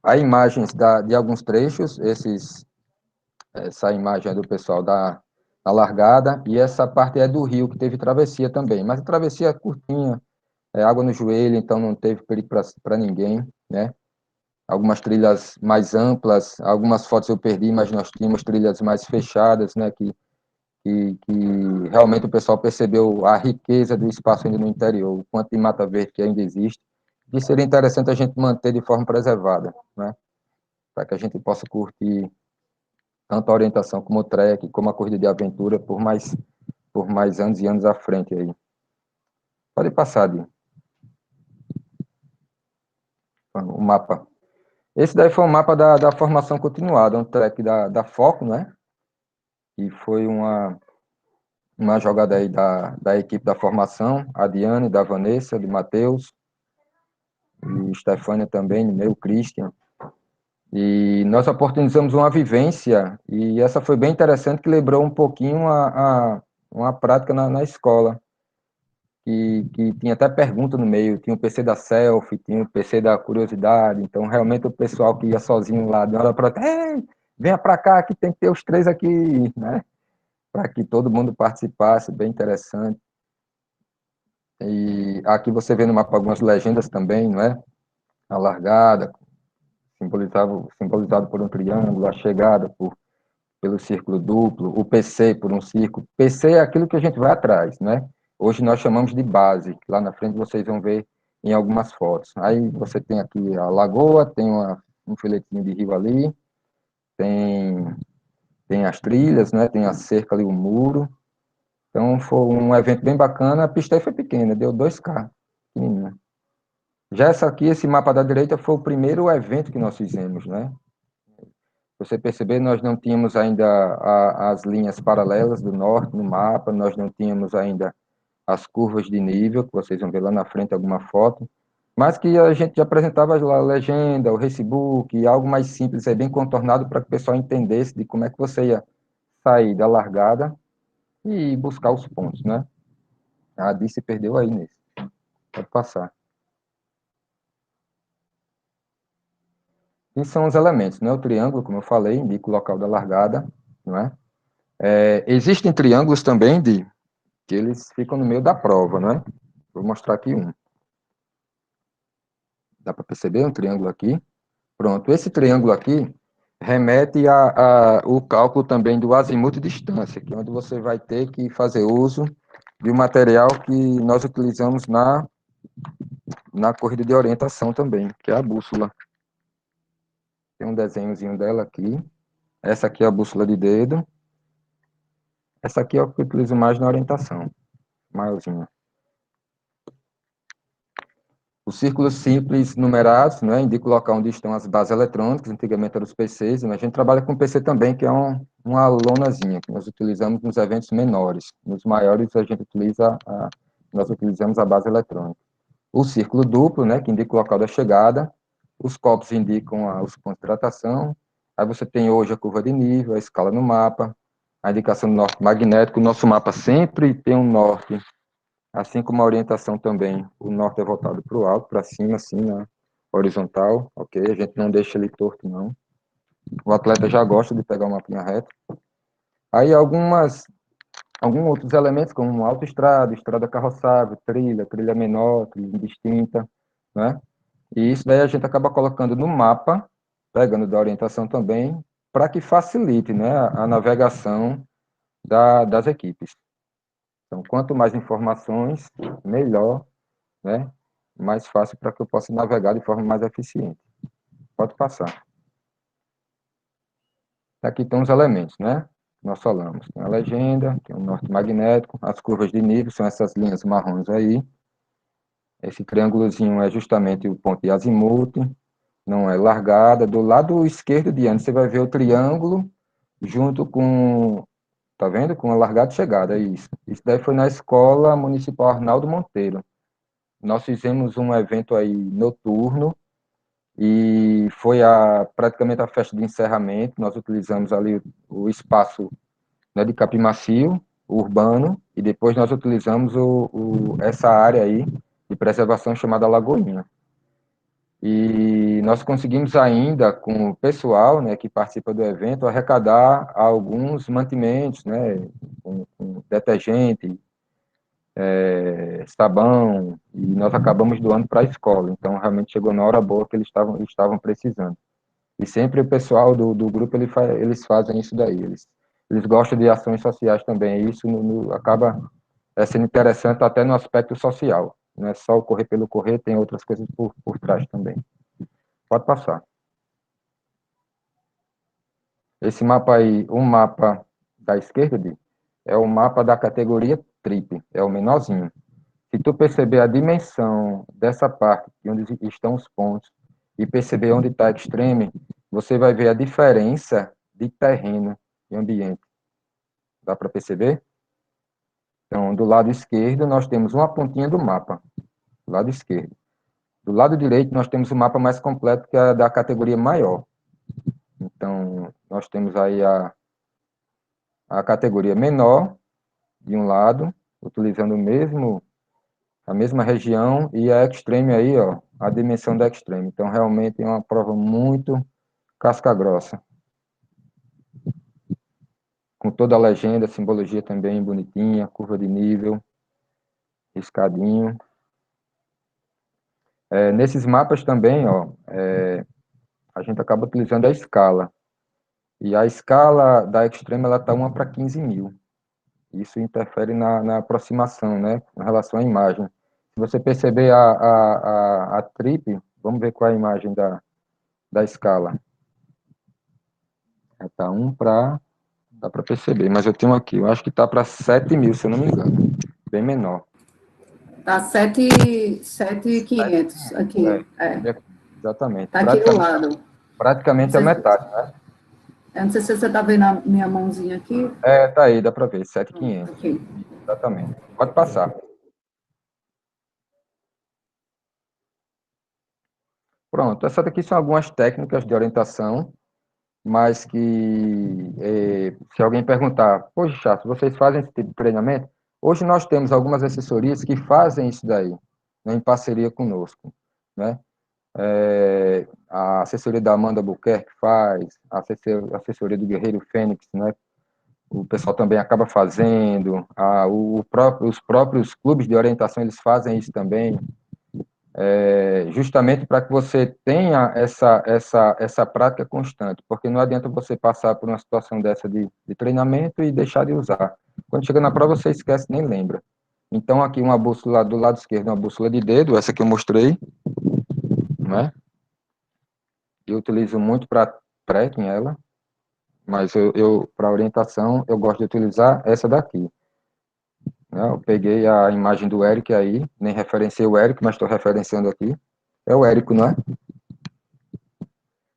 Há imagens de alguns trechos, essa imagem é do pessoal da largada, e essa parte é do rio, que teve travessia também, mas a travessia é curtinha, é água no joelho, então não teve perigo para ninguém, né? Algumas trilhas mais amplas, algumas fotos eu perdi, mas nós tínhamos trilhas mais fechadas, né, que realmente o pessoal percebeu a riqueza do espaço ainda no interior, o quanto de mata verde que ainda existe, e seria interessante a gente manter de forma preservada, né, para que a gente possa curtir tanto a orientação como o trek, como a corrida de aventura por mais anos e anos à frente aí. Pode passar, Di. O mapa. Esse daí foi um mapa da formação continuada, um trek da Foco, né? E foi uma jogada aí da equipe da formação, a Diane, da Vanessa, do Matheus, e Stefânia também, no meu, Christian. E nós oportunizamos uma vivência, e essa foi bem interessante, que lembrou um pouquinho uma prática na escola, que tinha até pergunta no meio, tinha o PC da selfie, tinha o PC da curiosidade, então realmente o pessoal que ia sozinho lá, de uma hora para outra, venha para cá, que tem que ter os três aqui, né, para que todo mundo participasse, bem interessante. E aqui você vê no mapa algumas legendas também, não é? A largada, simbolizado por um triângulo, a chegada pelo círculo duplo, o PC por um círculo. PC é aquilo que a gente vai atrás, né? Hoje nós chamamos de base. Lá na frente vocês vão ver em algumas fotos. Aí você tem aqui a lagoa, tem um filetinho de rio ali, tem, tem as trilhas, né? Tem a cerca ali, o muro. Então foi um evento bem bacana. A pista aí foi pequena, deu 2K, pequenininha. Já essa aqui, esse mapa da direita, foi o primeiro evento que nós fizemos, né? Você perceber, nós não tínhamos ainda as linhas paralelas do norte no mapa, nós não tínhamos ainda as curvas de nível, que vocês vão ver lá na frente alguma foto, mas que a gente já apresentava lá a legenda, o Facebook, algo mais simples, bem contornado para que o pessoal entendesse de como é que você ia sair da largada e buscar os pontos, né? A Adi se perdeu aí nesse. Pode passar. E são os elementos, né? O triângulo, como eu falei, indica o local da largada, não é? Existem triângulos também que eles ficam no meio da prova, não é? Vou mostrar aqui um. Dá para perceber um triângulo aqui? Pronto, esse triângulo aqui remete o cálculo também do azimuth e distância, que é onde você vai ter que fazer uso de um material que nós utilizamos na corrida de orientação também, que é a bússola. Tem um desenhozinho dela aqui. Essa aqui é a bússola de dedo. Essa aqui é o que eu utilizo mais na orientação, maiorzinha. Os círculos simples numerados, né, indicam o local onde estão as bases eletrônicas, antigamente eram os PCs, mas a gente trabalha com PC também, que é uma lonazinha, que nós utilizamos nos eventos menores. Nos maiores, nós utilizamos a base eletrônica. O círculo duplo, né, que indica o local da chegada. Os copos indicam os pontos de hidratação. Aí você tem hoje a curva de nível, a escala no mapa, a indicação do norte magnético. O nosso mapa sempre tem um norte, assim como a orientação também. O norte é voltado para o alto, para cima, assim, na horizontal, ok? A gente não deixa ele torto, não. O atleta já gosta de pegar uma mapinha reta. Aí alguns outros elementos, como autoestrada, estrada carroçável, trilha menor, trilha indistinta, né? E isso daí a gente acaba colocando no mapa, pegando da orientação também, para que facilite, né, a navegação das equipes. Então, quanto mais informações, melhor, né? Mais fácil para que eu possa navegar de forma mais eficiente. Pode passar. Aqui estão os elementos, né? Nós falamos. Tem a legenda, tem o norte magnético, as curvas de nível, são essas linhas marrons aí. Esse triângulozinho é justamente o ponto de azimuth, não é largada. Do lado esquerdo diante, você vai ver o triângulo junto com, tá vendo? Com a largada e chegada, é isso. Isso daí foi na Escola Municipal Arnaldo Monteiro. Nós fizemos um evento aí noturno e foi praticamente a festa de encerramento. Nós utilizamos ali o espaço, né, de capim macio, urbano, e depois nós utilizamos essa área aí de preservação chamada Lagoinha. E nós conseguimos ainda, com o pessoal, né, que participa do evento, arrecadar alguns mantimentos, né, com detergente, sabão, e nós acabamos doando para a escola. Então, realmente chegou na hora boa que eles estavam precisando. E sempre o pessoal do grupo, eles fazem isso daí. Eles gostam de ações sociais também, e isso acaba sendo interessante até no aspecto social. Não é só o correr pelo correr, tem outras coisas por trás também. Pode passar. Esse mapa aí, o mapa da esquerda, é o mapa da categoria trip, é o menorzinho. Se tu perceber a dimensão dessa parte, onde estão os pontos, e perceber onde está a extreme, você vai ver a diferença de terreno e ambiente. Dá para perceber? Então, do lado esquerdo, nós temos uma pontinha do mapa, do lado esquerdo. Do lado direito, nós temos o mapa mais completo, que é da categoria maior. Então, nós temos aí a categoria menor, de um lado, utilizando a mesma região, e a extreme aí, ó, a dimensão da extreme. Então, realmente é uma prova muito casca grossa. Com toda a legenda, simbologia também bonitinha, curva de nível. riscadinho. Nesses mapas também, ó, a gente acaba utilizando a escala. E a escala da Extreme, ela está 1 para 15.000. Isso interfere na aproximação, né, em relação à imagem. Se você perceber a trip, vamos ver qual é a imagem da escala. Está 1 para... Dá para perceber, mas eu tenho aqui, eu acho que está para 7.000, se eu não me engano. Bem menor. Tá 7.500 aqui. Exatamente. Tá aqui do lado. Praticamente a metade, né? Eu não sei se você está vendo a minha mãozinha aqui. Tá aí, dá para ver, 7.500. Aqui. Exatamente. Pode passar. Pronto, essas daqui são algumas técnicas de orientação, mas que, se alguém perguntar, poxa, Chato, vocês fazem esse tipo de treinamento? Hoje nós temos algumas assessorias que fazem isso daí, né, em parceria conosco, né? A assessoria da Amanda Buquerque faz, a assessoria do Guerreiro Fênix, né? O pessoal também acaba fazendo, os próprios clubes de orientação, eles fazem isso também, justamente para que você tenha essa prática constante, porque não adianta você passar por uma situação dessa de treinamento e deixar de usar. Quando chega na prova, você esquece, nem lembra. Então, aqui uma bússola do lado esquerdo, uma bússola de dedo, essa que eu mostrei, né? Eu utilizo muito para trekking ela, mas para orientação, eu gosto de utilizar essa daqui. Né? Eu peguei a imagem do Eric aí, nem referenciei o Eric, mas estou referenciando aqui. É o Érico, não é?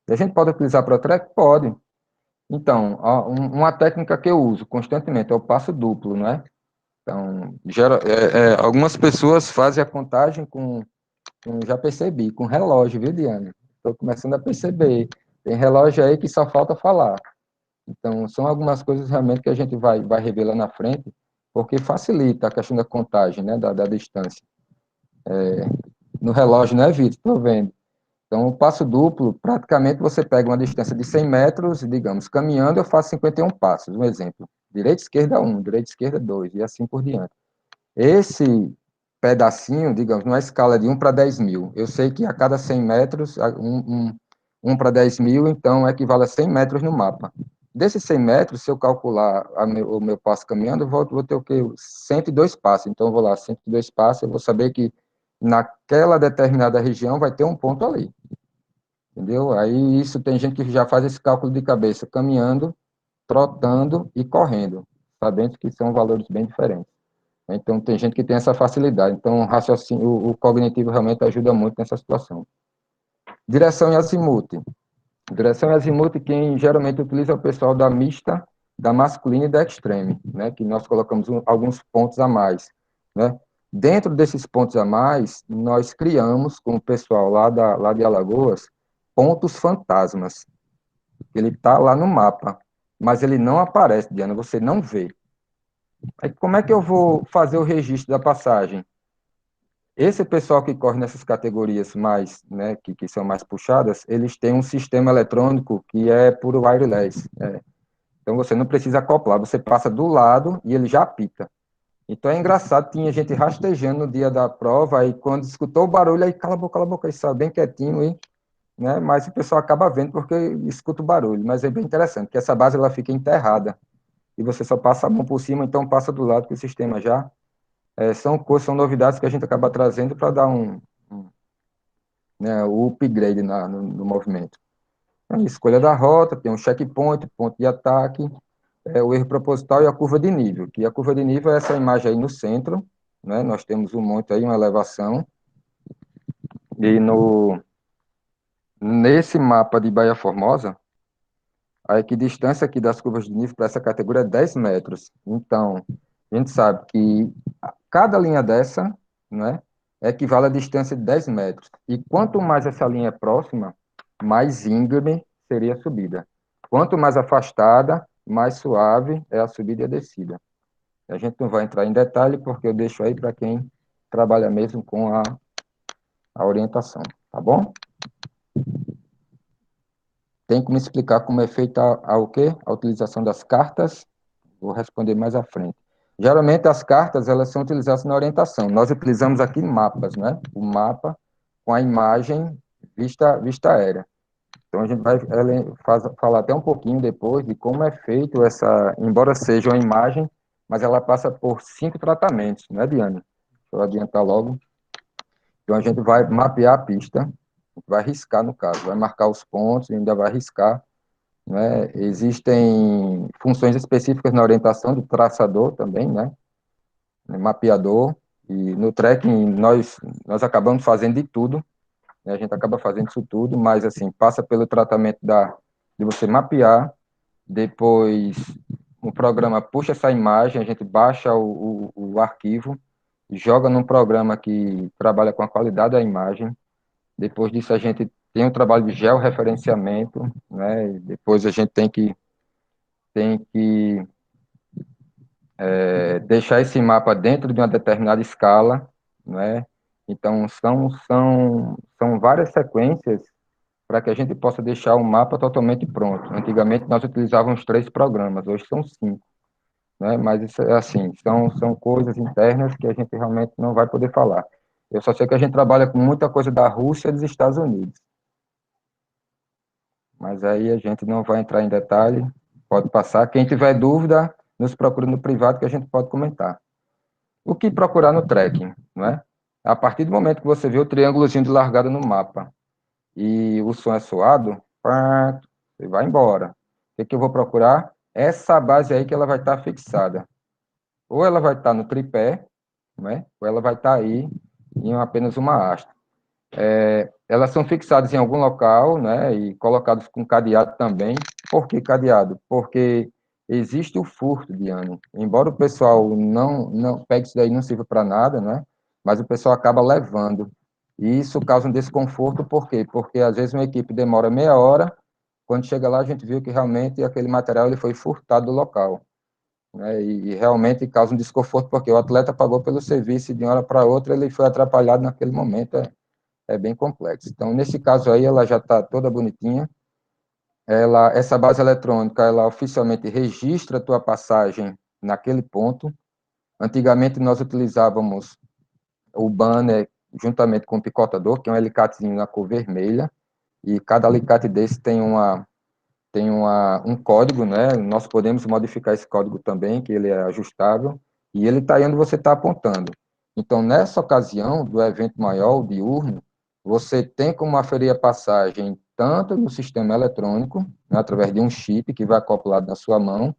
E a gente pode utilizar para track? Pode. Então, uma técnica que eu uso constantemente é o passo duplo, não é? Então, algumas pessoas fazem a contagem já percebi, com relógio, viu, Diana? Estou começando a perceber. Tem relógio aí que só falta falar. Então, são algumas coisas realmente que a gente vai rever lá na frente, porque facilita a questão da contagem, né, da distância. No relógio, né, Vitor? Estou vendo. Então, o passo duplo, praticamente você pega uma distância de 100 metros, digamos, caminhando eu faço 51 passos, um exemplo. Direita, esquerda, 1, direita, esquerda, 2, e assim por diante. Esse pedacinho, digamos, numa escala de 1 para 10.000, eu sei que a cada 100 metros, 1 para 10.000, então equivale a 100 metros no mapa. Desses 100 metros, se eu calcular o meu passo caminhando, eu vou ter o quê? 102 passos. Então, eu vou lá, 102 passos, eu vou saber que naquela determinada região vai ter um ponto ali. Entendeu? Aí isso tem gente que já faz esse cálculo de cabeça, caminhando, trotando e correndo, sabendo que são valores bem diferentes. Então, tem gente que tem essa facilidade. Então, o cognitivo realmente ajuda muito nessa situação. Direção e azimuth. Direção e azimuth, quem geralmente utiliza é o pessoal da mista, da masculina e da extreme, né? Que nós colocamos alguns pontos a mais, né? Dentro desses pontos a mais, nós criamos, com o pessoal lá de Alagoas, pontos fantasmas. Ele está lá no mapa, mas ele não aparece, Diana, você não vê. Aí, como é que eu vou fazer o registro da passagem? Esse pessoal que corre nessas categorias mais, né, que são mais puxadas, eles têm um sistema eletrônico que é por wireless. Então, você não precisa acoplar, você passa do lado e ele já apita. Então, é engraçado, tinha gente rastejando no dia da prova, aí quando escutou o barulho, aí cala a boca, aí saiu bem quietinho, e, né, mas o pessoal acaba vendo porque escuta o barulho. Mas é bem interessante, porque essa base ela fica enterrada, e você só passa a mão por cima, então passa do lado que o sistema já são novidades que a gente acaba trazendo para dar né, o upgrade no movimento. A escolha da rota, tem um checkpoint, ponto de ataque, o erro proposital e a curva de nível, que a curva de nível é essa imagem aí no centro, né, nós temos um monte aí, uma elevação, e nesse mapa de Baía Formosa, a equidistância aqui das curvas de nível para essa categoria é 10 metros. Então, a gente sabe que cada linha dessa, né, equivale à distância de 10 metros. E quanto mais essa linha é próxima, mais íngreme seria a subida. Quanto mais afastada, mais suave é a subida e a descida. A gente não vai entrar em detalhe, porque eu deixo aí para quem trabalha mesmo com a orientação, tá bom? Tem como explicar como é feita o quê? A utilização das cartas? Vou responder mais à frente. Geralmente, as cartas, elas são utilizadas na orientação. Nós utilizamos aqui mapas, né? O mapa com a imagem vista aérea. Então, a gente vai falar até um pouquinho depois de como é feito essa, embora seja uma imagem, mas ela passa por 5 tratamentos, né, Diane? Deixa eu adiantar logo. Então, a gente vai mapear a pista, vai riscar, no caso, vai marcar os pontos e ainda vai riscar, né? Existem funções específicas na orientação do traçador também, né? Mapeador, e no trekking nós acabamos fazendo de tudo, né? A gente acaba fazendo isso tudo, mas, assim, passa pelo tratamento de você mapear, depois o programa puxa essa imagem, a gente baixa o arquivo, joga num programa que trabalha com a qualidade da imagem. Depois disso, a gente tem um trabalho de georreferenciamento, né? Depois a gente tem que deixar esse mapa dentro de uma determinada escala, né? Então, são várias sequências para que a gente possa deixar o mapa totalmente pronto. Antigamente, nós utilizávamos 3 programas, hoje são 5, né? Mas isso é assim, são coisas internas que a gente realmente não vai poder falar. Eu só sei que a gente trabalha com muita coisa da Rússia e dos Estados Unidos. Mas aí a gente não vai entrar em detalhe, pode passar. Quem tiver dúvida, nos procura no privado que a gente pode comentar. O que procurar no trekking, não é? A partir do momento que você vê o triângulozinho de largada no mapa e o som é suado, pá, você vai embora. O que eu vou procurar? Essa base aí que ela vai estar fixada. Ou ela vai estar no tripé, não é? Ou ela vai estar aí em apenas uma haste. Elas são fixadas em algum local, né, e colocadas com cadeado também. Por que cadeado? Porque existe o furto, Diane. Embora o pessoal não pegue isso daí, não sirva para nada, né, mas o pessoal acaba levando. E isso causa um desconforto, por quê? Porque às vezes uma equipe demora meia hora, quando chega lá a gente viu que realmente aquele material ele foi furtado do local, né, e realmente causa um desconforto, porque o atleta pagou pelo serviço e de uma hora para outra ele foi atrapalhado naquele momento, é bem complexo. Então, nesse caso aí, ela já está toda bonitinha. Essa base eletrônica, ela oficialmente registra a tua passagem naquele ponto. Antigamente, nós utilizávamos o banner juntamente com o picotador, que é um alicatezinho na cor vermelha, e cada alicate desse tem um código, né? Nós podemos modificar esse código também, que ele é ajustável, e ele está aí onde você está apontando. Então, nessa ocasião do evento maior, o diurno, você tem como aferir a passagem tanto no sistema eletrônico, né, através de um chip que vai acoplado na sua mão,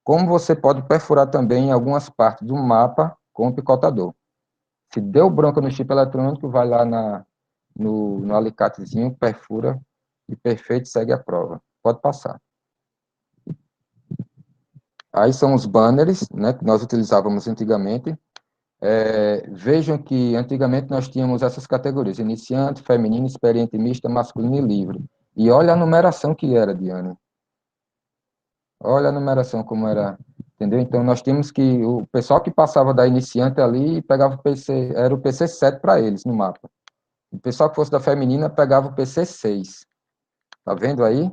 como você pode perfurar também em algumas partes do mapa com o picotador. Se deu bronca no chip eletrônico, vai lá no alicatezinho, perfura, e perfeito, segue a prova. Pode passar. Aí são os banners, né, que nós utilizávamos antigamente. Vejam que antigamente nós tínhamos essas categorias: iniciante, feminino, experiente, mista, masculino e livre. E olha a numeração que era, Diane. Olha a numeração como era, entendeu? Então nós tínhamos que o pessoal que passava da iniciante ali pegava o PC, era o PC 7 para eles no mapa. O pessoal que fosse da feminina pegava o PC 6. Tá vendo aí?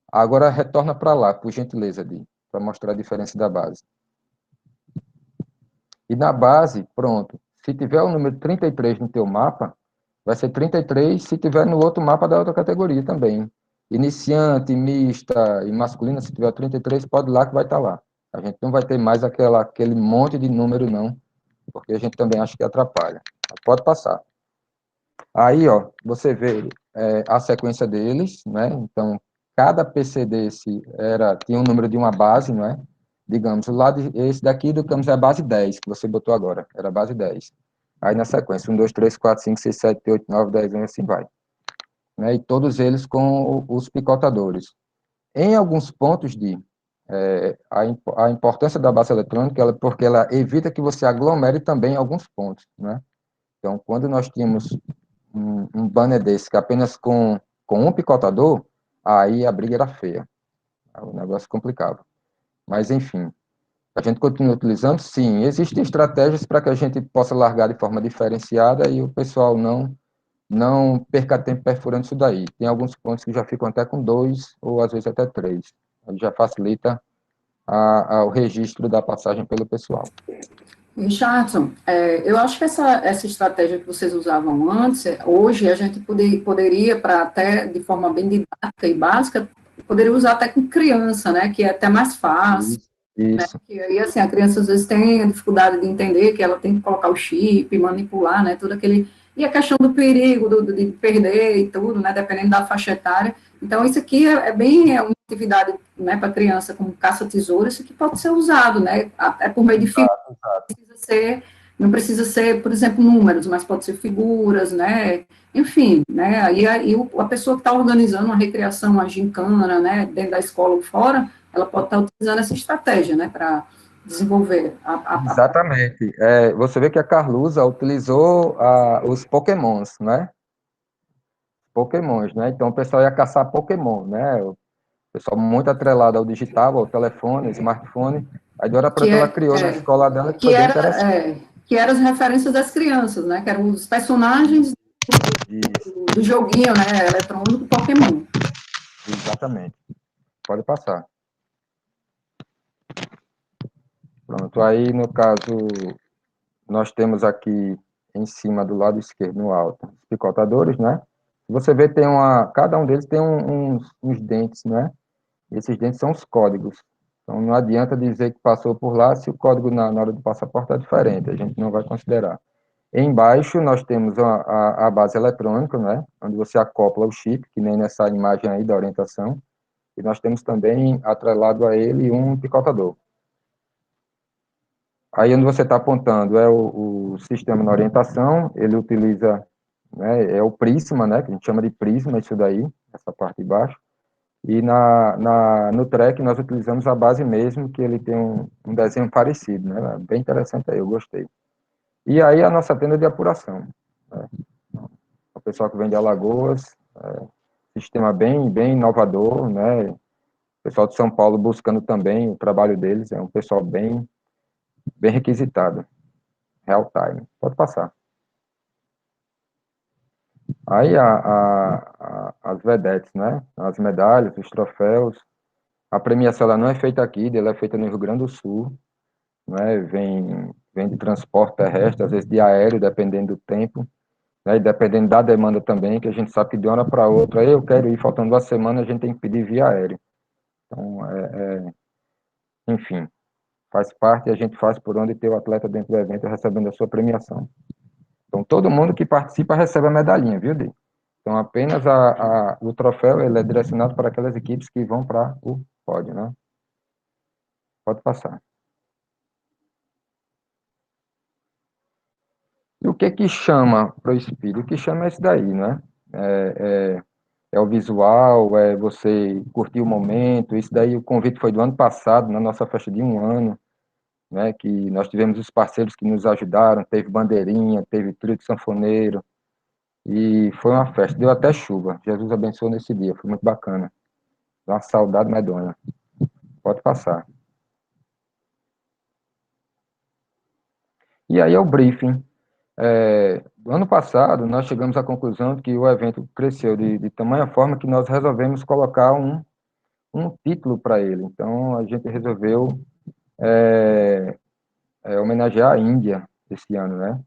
Agora retorna para lá, por gentileza, Di, para mostrar a diferença da base. E na base, pronto, se tiver o número 33 no teu mapa, vai ser 33 se tiver no outro mapa da outra categoria também. Iniciante, mista e masculina, se tiver 33, pode ir lá que vai estar lá. A gente não vai ter mais aquele monte de número, não, porque a gente também acha que atrapalha. Pode passar. Aí, ó, você vê a sequência deles, né? Então, cada PC desse tinha um número de uma base, não é? Digamos, esse daqui do Campos é a base 10, que você botou agora, era a base 10. Aí na sequência, 1, 2, 3, 4, 5, 6, 7, 8, 9, 10, 11, assim vai. Né? E todos eles com os picotadores. Em alguns pontos a importância da base eletrônica, porque ela evita que você aglomere também alguns pontos, né? Então, quando nós tínhamos um banner desse, que apenas com um picotador, aí a briga era feia. O negócio complicava. Mas, enfim, a gente continua utilizando? Sim, existem estratégias para que a gente possa largar de forma diferenciada e o pessoal não perca tempo perfurando isso daí. Tem alguns pontos que já ficam até com 2, ou às vezes até 3. Aí já facilita o registro da passagem pelo pessoal. Richardson, eu acho que essa estratégia que vocês usavam antes, hoje a gente poderia, para até de forma bem didática e básica, poderia usar até com criança, né, que é até mais fácil, né, Isso. que aí, assim, a criança às vezes tem a dificuldade de entender que ela tem que colocar o chip, manipular, né, tudo aquele, e a questão do perigo, de perder e tudo, né, dependendo da faixa etária. Então, isso aqui é uma atividade, né, para criança, como caça-tesouro, isso aqui pode ser usado, né, até por meio de não precisa ser, por exemplo, números, mas pode ser figuras, né? Enfim, né? Aí a pessoa que está organizando uma recreação, uma gincana, né, dentro da escola ou fora, ela pode estar utilizando essa estratégia, né, para desenvolver Exatamente. Você vê que a Carlusa utilizou os Pokémons, né? Pokémons, né? Então o pessoal ia caçar Pokémon, né? O pessoal muito atrelado ao digital, ao telefone, ao smartphone. Aí de hora para que outra ela é, criou na escola dela que foi que bem era interessante. que eram as referências das crianças, né? Que eram os personagens Isso, do joguinho, né, eletrônico Pokémon. exatamente. Pode passar. Pronto. Aí, no caso, nós temos aqui em cima do lado esquerdo, no alto, os picotadores, né? Você vê, cada um deles tem uns dentes, né? E esses dentes são os códigos. Então, não adianta dizer que passou por lá se o código na hora do passaporte é diferente, a gente não vai considerar. Embaixo, nós temos a base eletrônica, né? Onde você acopla o chip, que nem nessa imagem aí da orientação. E nós temos também, atrelado a ele, um picotador. Aí onde você está apontando é o sistema na orientação, ele utiliza, né, é o prisma, né, que a gente chama de prisma, isso daí, essa parte de baixo, e no track nós utilizamos a base mesmo, que ele tem um desenho parecido, né, bem interessante aí, eu gostei. E aí a nossa tenda de apuração, né, o pessoal que vem de Alagoas, sistema bem inovador, né, o pessoal de São Paulo buscando também o trabalho deles, é um pessoal bem requisitado. Real time. Pode passar. Aí as vedetes, né? As medalhas, os troféus. A premiação ela não é feita aqui, ela é feita no Rio Grande do Sul, né? Vem de transporte terrestre, às vezes de aéreo, dependendo do tempo, né? E dependendo da demanda também, que a gente sabe que de uma hora para outra, eu quero ir, faltando uma semana, a gente tem que pedir via aéreo. Então, enfim, faz parte e a gente faz por onde ter o atleta dentro do evento recebendo a sua premiação. Então, todo mundo que participa recebe a medalhinha, viu, Di? Então, apenas o troféu ele é direcionado para aquelas equipes que vão para o pódio, né? Pode passar. E o que chama para o Speed? O que chama é isso daí, né? É o visual, é você curtir o momento. Isso daí, o convite foi do ano passado, na nossa festa de 1 ano, né? Que nós tivemos os parceiros que nos ajudaram, teve bandeirinha, teve trio de sanfoneiro, e foi uma festa. Deu até chuva. Jesus abençoou nesse dia, foi muito bacana. Dá uma saudade medonha. Pode passar. E aí é o briefing. No ano passado, nós chegamos à conclusão de que o evento cresceu de tamanha forma que nós resolvemos colocar um título para ele. Então, a gente resolveu homenagear a Índia esse ano, né?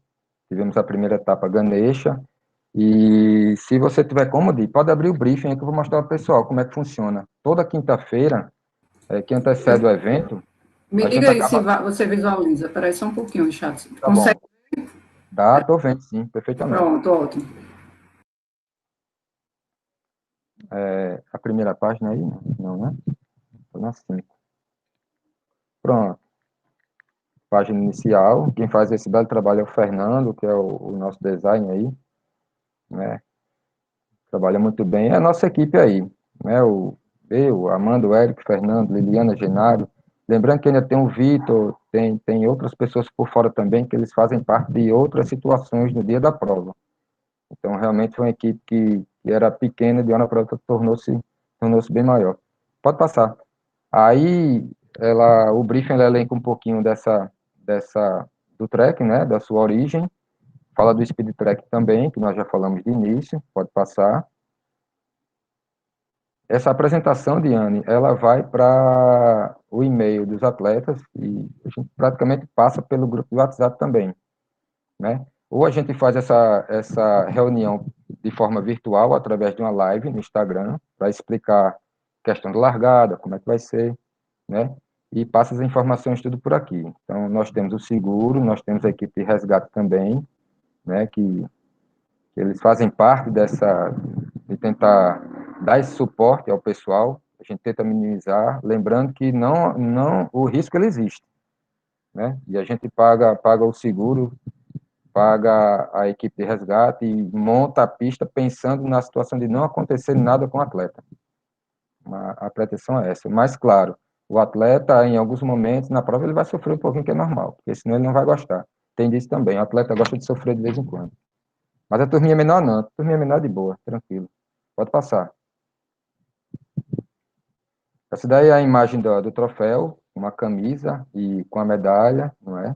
Tivemos a primeira etapa Ganesha, e se você tiver cômodo, pode abrir o briefing aí que eu vou mostrar para o pessoal como é que funciona. Toda quinta-feira, que antecede o evento, Me a gente diga aí se acaba... você visualiza. Espera só um pouquinho, chat. Tá Consegue? bom. Dá, tô vendo, sim, perfeitamente. Pronto, ótimo. A primeira página aí? Não, né? Tô na 5. Pronto. Página inicial. Quem faz esse belo trabalho é o Fernando, que é o nosso design aí, né? Trabalha muito bem. É a nossa equipe aí, né? Eu, Amanda, o Érico, Fernando, Liliana, Genário. Lembrando que ainda tem o Vitor, tem outras pessoas por fora também, que eles fazem parte de outras situações no dia da prova. Então, realmente foi uma equipe que era pequena, de uma hora para outra tornou-se bem maior. Pode passar. Aí, o briefing ela elenca um pouquinho do track, né, da sua origem, fala do speed track também, que nós já falamos de início, pode passar. essa apresentação, Diane, ela vai para o e-mail dos atletas e a gente praticamente passa pelo grupo do WhatsApp também, né? Ou a gente faz essa reunião de forma virtual, através de uma live no Instagram, para explicar a questão da largada, como é que vai ser, né? E passa as informações tudo por aqui. Então, nós temos o seguro, nós temos a equipe de resgate também, né? Que eles fazem parte de tentar dar esse suporte ao pessoal, a gente tenta minimizar, lembrando que o risco ele existe, né? E a gente paga o seguro, paga a equipe de resgate e monta a pista pensando na situação de não acontecer nada com o atleta. A proteção é essa. Mas, claro, o atleta, em alguns momentos, na prova, ele vai sofrer um pouquinho, que é normal, porque senão ele não vai gostar. Tem disso também, o atleta gosta de sofrer de vez em quando. Mas a turminha menor não, a turminha menor de boa, tranquilo. Pode passar. Essa daí é a imagem do troféu, uma camisa e com a medalha, não é?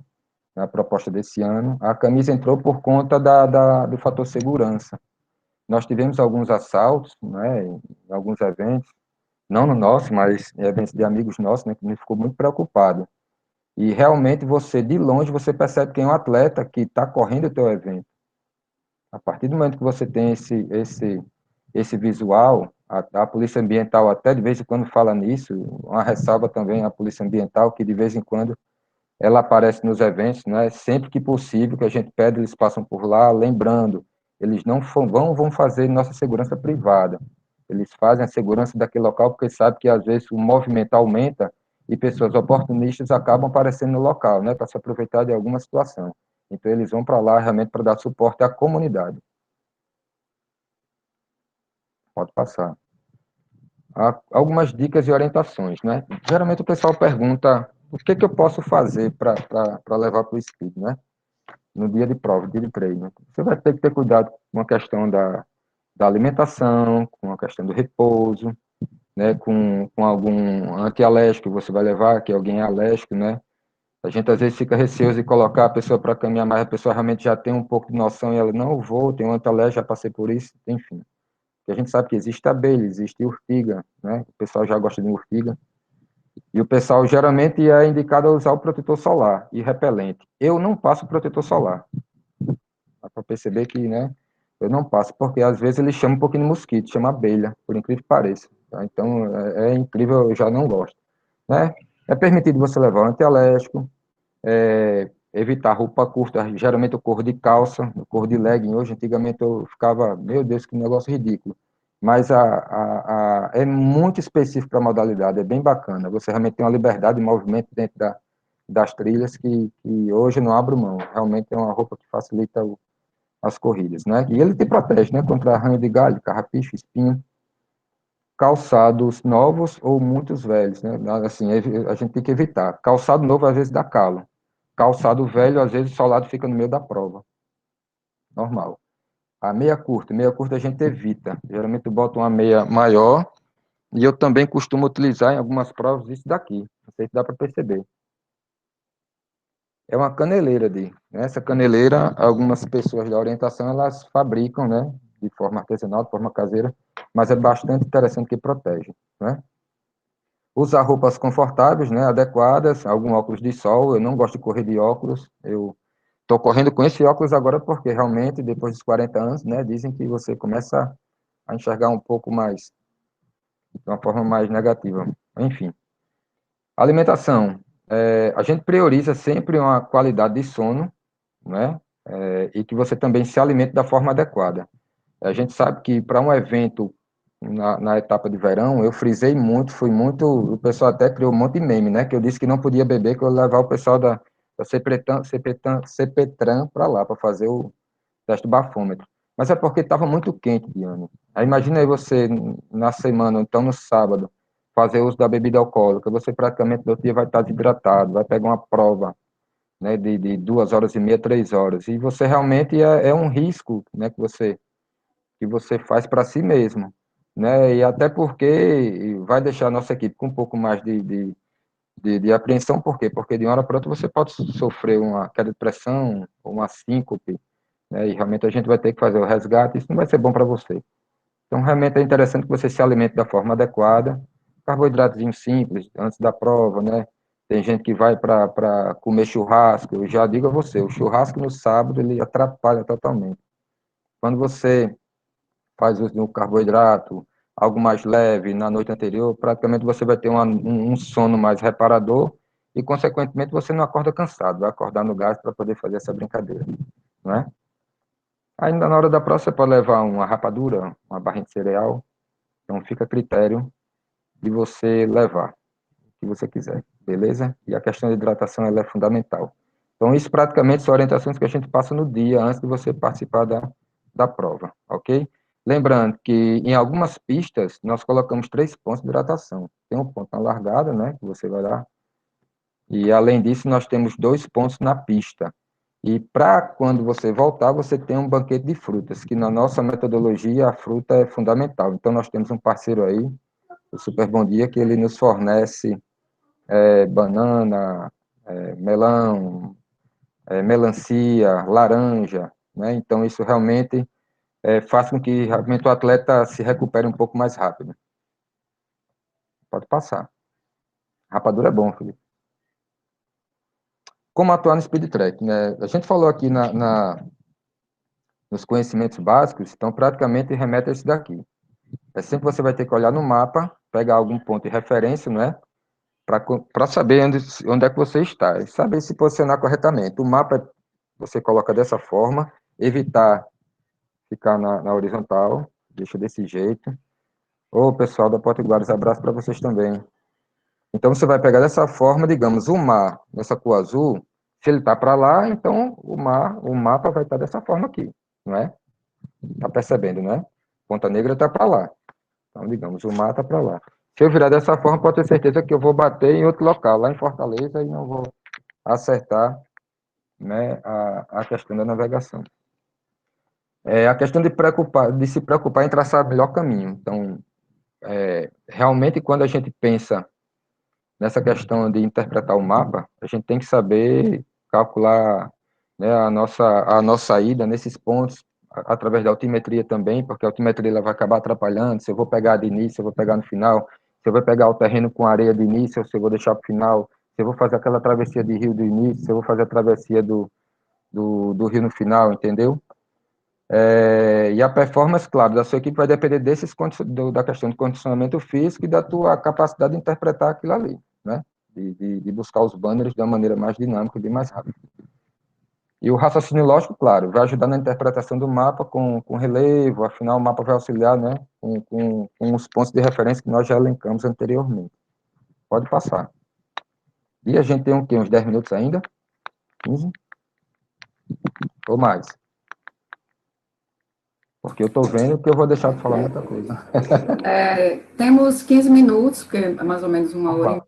A proposta desse ano. A camisa entrou por conta do fator segurança. Nós tivemos alguns assaltos, né, em alguns eventos, não no nosso, mas em eventos de amigos nossos, né, que me ficou muito preocupado. E realmente você, de longe, você percebe quem é um atleta que está correndo o teu evento. A partir do momento que você tem esse visual, a Polícia Ambiental até de vez em quando fala nisso, uma ressalva também à Polícia Ambiental, que de vez em quando ela aparece nos eventos, né? Sempre que possível, que a gente pede, eles passam por lá, lembrando, eles não vão fazer nossa segurança privada, eles fazem a segurança daquele local, porque sabe que às vezes o movimento aumenta e pessoas oportunistas acabam aparecendo no local, né? Para se aproveitar de alguma situação. Então, eles vão para lá realmente para dar suporte à comunidade. Pode passar. Há algumas dicas e orientações, né? Geralmente o pessoal pergunta o que eu posso fazer para levar para o speed, né? No dia de prova, dia de treino. Você vai ter que ter cuidado com a questão da alimentação, com a questão do repouso, né? Com algum antialérgico que você vai levar, que alguém é alérgico, né? A gente às vezes fica receoso de colocar a pessoa para caminhar, mas a pessoa realmente já tem um pouco de noção e ela, não, eu vou, tenho um antialérgico, já passei por isso, enfim. Porque a gente sabe que existe abelha, existe urtiga, né? O pessoal já gosta de urtiga. E o pessoal geralmente é indicado a usar o protetor solar e repelente. Eu não passo protetor solar. Dá para perceber que, né? Eu não passo, porque às vezes ele chama um pouquinho de mosquito, chama abelha, por incrível que pareça. Tá? Então, é incrível, eu já não gosto. Né? É permitido você levar um antialérgico, evitar roupa curta, geralmente eu corro de calça, eu corro de legging, hoje antigamente eu ficava, meu Deus, que negócio ridículo, mas é muito específico para a modalidade, é bem bacana, você realmente tem uma liberdade de movimento dentro das trilhas que hoje eu não abro mão, realmente é uma roupa que facilita as corridas, né, e ele te protege, né, contra arranho de galho, carrapicho, espinho, calçados novos ou muitos velhos, né, assim, a gente tem que evitar, calçado novo às vezes dá calo, calçado velho, às vezes o solado fica no meio da prova. Normal. A meia curta a gente evita. Geralmente eu boto uma meia maior e eu também costumo utilizar em algumas provas isso daqui. Não sei se dá para perceber. É uma caneleira essa caneleira, algumas pessoas da orientação, elas fabricam, né, de forma artesanal, de forma caseira, mas é bastante interessante que protege, né? Usar roupas confortáveis, né, adequadas, algum óculos de sol, eu não gosto de correr de óculos, eu estou correndo com esse óculos agora porque realmente, depois dos 40 anos, né, dizem que você começa a enxergar um pouco mais, de uma forma mais negativa. Enfim, alimentação. A gente prioriza sempre uma qualidade de sono, né, e que você também se alimente da forma adequada. A gente sabe que para um evento na etapa de verão, eu frisei muito, fui muito, o pessoal até criou um monte de meme, né, que eu disse que não podia beber, que eu ia levar o pessoal da CPTran para lá, para fazer o teste bafômetro. Mas é porque estava muito quente, Diane. Aí imagina aí você, na semana, então no sábado, fazer uso da bebida alcoólica, você praticamente no dia vai estar desidratado, vai pegar uma prova, né, de 2 horas e meia, 3 horas, e você realmente é um risco, né, que você faz para si mesmo, né? E até porque vai deixar a nossa equipe com um pouco mais de apreensão, por quê? Porque de uma hora para outra você pode sofrer uma queda de pressão, ou uma síncope, né? E realmente a gente vai ter que fazer o resgate, isso não vai ser bom para você. Então, realmente é interessante que você se alimente da forma adequada, carboidratozinho simples, antes da prova, né? Tem gente que vai para comer churrasco, eu já digo a você, o churrasco no sábado, ele atrapalha totalmente. Quando você faz uso de um carboidrato, algo mais leve na noite anterior, praticamente você vai ter um sono mais reparador e, consequentemente, você não acorda cansado, vai acordar no gás para poder fazer essa brincadeira, não é? Ainda na hora da prova, você pode levar uma rapadura, uma barrinha de cereal, então fica a critério de você levar o que você quiser, beleza? E a questão da hidratação, ela é fundamental. Então, isso praticamente são orientações que a gente passa no dia antes de você participar da prova, ok? Lembrando que em algumas pistas nós colocamos 3 pontos de hidratação. Tem um ponto na largada, né, que você vai lá, e além disso nós temos 2 pontos na pista. E para quando você voltar, você tem um banquete de frutas, que na nossa metodologia a fruta é fundamental. Então nós temos um parceiro aí, o Super Bom Dia, que ele nos fornece banana, melão, melancia, laranja, né? Então isso realmente faz com que realmente o atleta se recupere um pouco mais rápido. Pode passar. Rapadura é bom, Felipe. Como atuar no speed track, né? A gente falou aqui nos conhecimentos básicos, então praticamente remete a esse daqui. É sempre você vai ter que olhar no mapa, pegar algum ponto de referência, não é? Para saber onde é que você está, e saber se posicionar corretamente. O mapa você coloca dessa forma, evitar ficar na horizontal, deixa desse jeito. Ô, pessoal da Potiguares, abraço para vocês também. Então, você vai pegar dessa forma, digamos, o mar, nessa cor azul, se ele está para lá, então o mapa vai estar dessa forma aqui, não é? Está percebendo, né? Ponta Negra está para lá. Então, digamos, o mar está para lá. Se eu virar dessa forma, pode ter certeza que eu vou bater em outro local, lá em Fortaleza, e não vou acertar, né, a questão da navegação. A questão de se preocupar em traçar o melhor caminho. Então, realmente, quando a gente pensa nessa questão de interpretar o mapa, a gente tem que saber calcular, né, a nossa ida nesses pontos, através da altimetria também, porque a altimetria ela vai acabar atrapalhando, se eu vou pegar de início, se eu vou pegar no final, se eu vou pegar o terreno com areia de início, ou se eu vou deixar para o final, se eu vou fazer aquela travessia de rio do início, se eu vou fazer a travessia do rio no final, entendeu? E a performance, claro, da sua equipe vai depender da questão de condicionamento físico e da tua capacidade de interpretar aquilo ali, né? De buscar os banners de uma maneira mais dinâmica e bem mais rápida. E o raciocínio lógico, claro, vai ajudar na interpretação do mapa com relevo, afinal o mapa vai auxiliar, né, com os pontos de referência que nós já elencamos anteriormente. Pode passar. E a gente tem uns 10 minutos ainda? 15? Ou mais? Porque eu estou vendo que eu vou deixar de falar muita coisa. Temos 15 minutos, porque é mais ou menos uma hora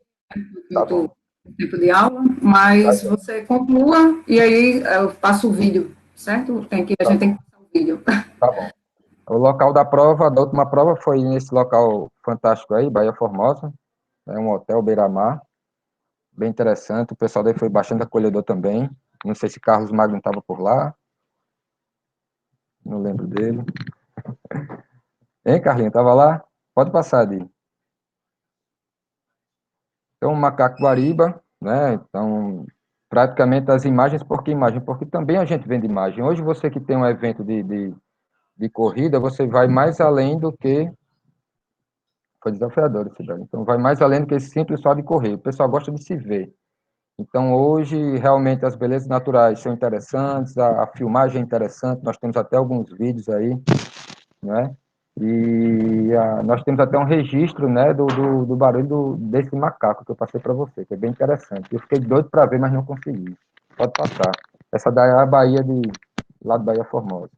Tá bom. tempo de aula, mas você conclua e aí eu passo o vídeo, certo? A gente tem que passar o vídeo. Tá bom. O local da prova, da última prova, foi nesse local fantástico aí, Bahia Formosa, é um hotel beira-mar, bem interessante, o pessoal daí foi bastante acolhedor também, não sei se Carlos Magno estava por lá, não lembro dele. Hein, Carlinhos, estava lá? Pode passar, Di. Então, Macaco Guariba, né, então, praticamente as imagens, por que imagem? Porque também a gente vende imagem. Hoje, você que tem um evento de corrida, você vai mais além do que foi desafiador esse dano. Então, vai mais além do que esse simples só de correr. O pessoal gosta de se ver. Então, hoje, realmente, as belezas naturais são interessantes, a filmagem é interessante, nós temos até alguns vídeos aí, né? E nós temos até um registro, né, do barulho desse macaco que eu passei para você, que é bem interessante. Eu fiquei doido para ver, mas não consegui. Pode passar. Essa daí é a Bahia lá de Bahia Formosa.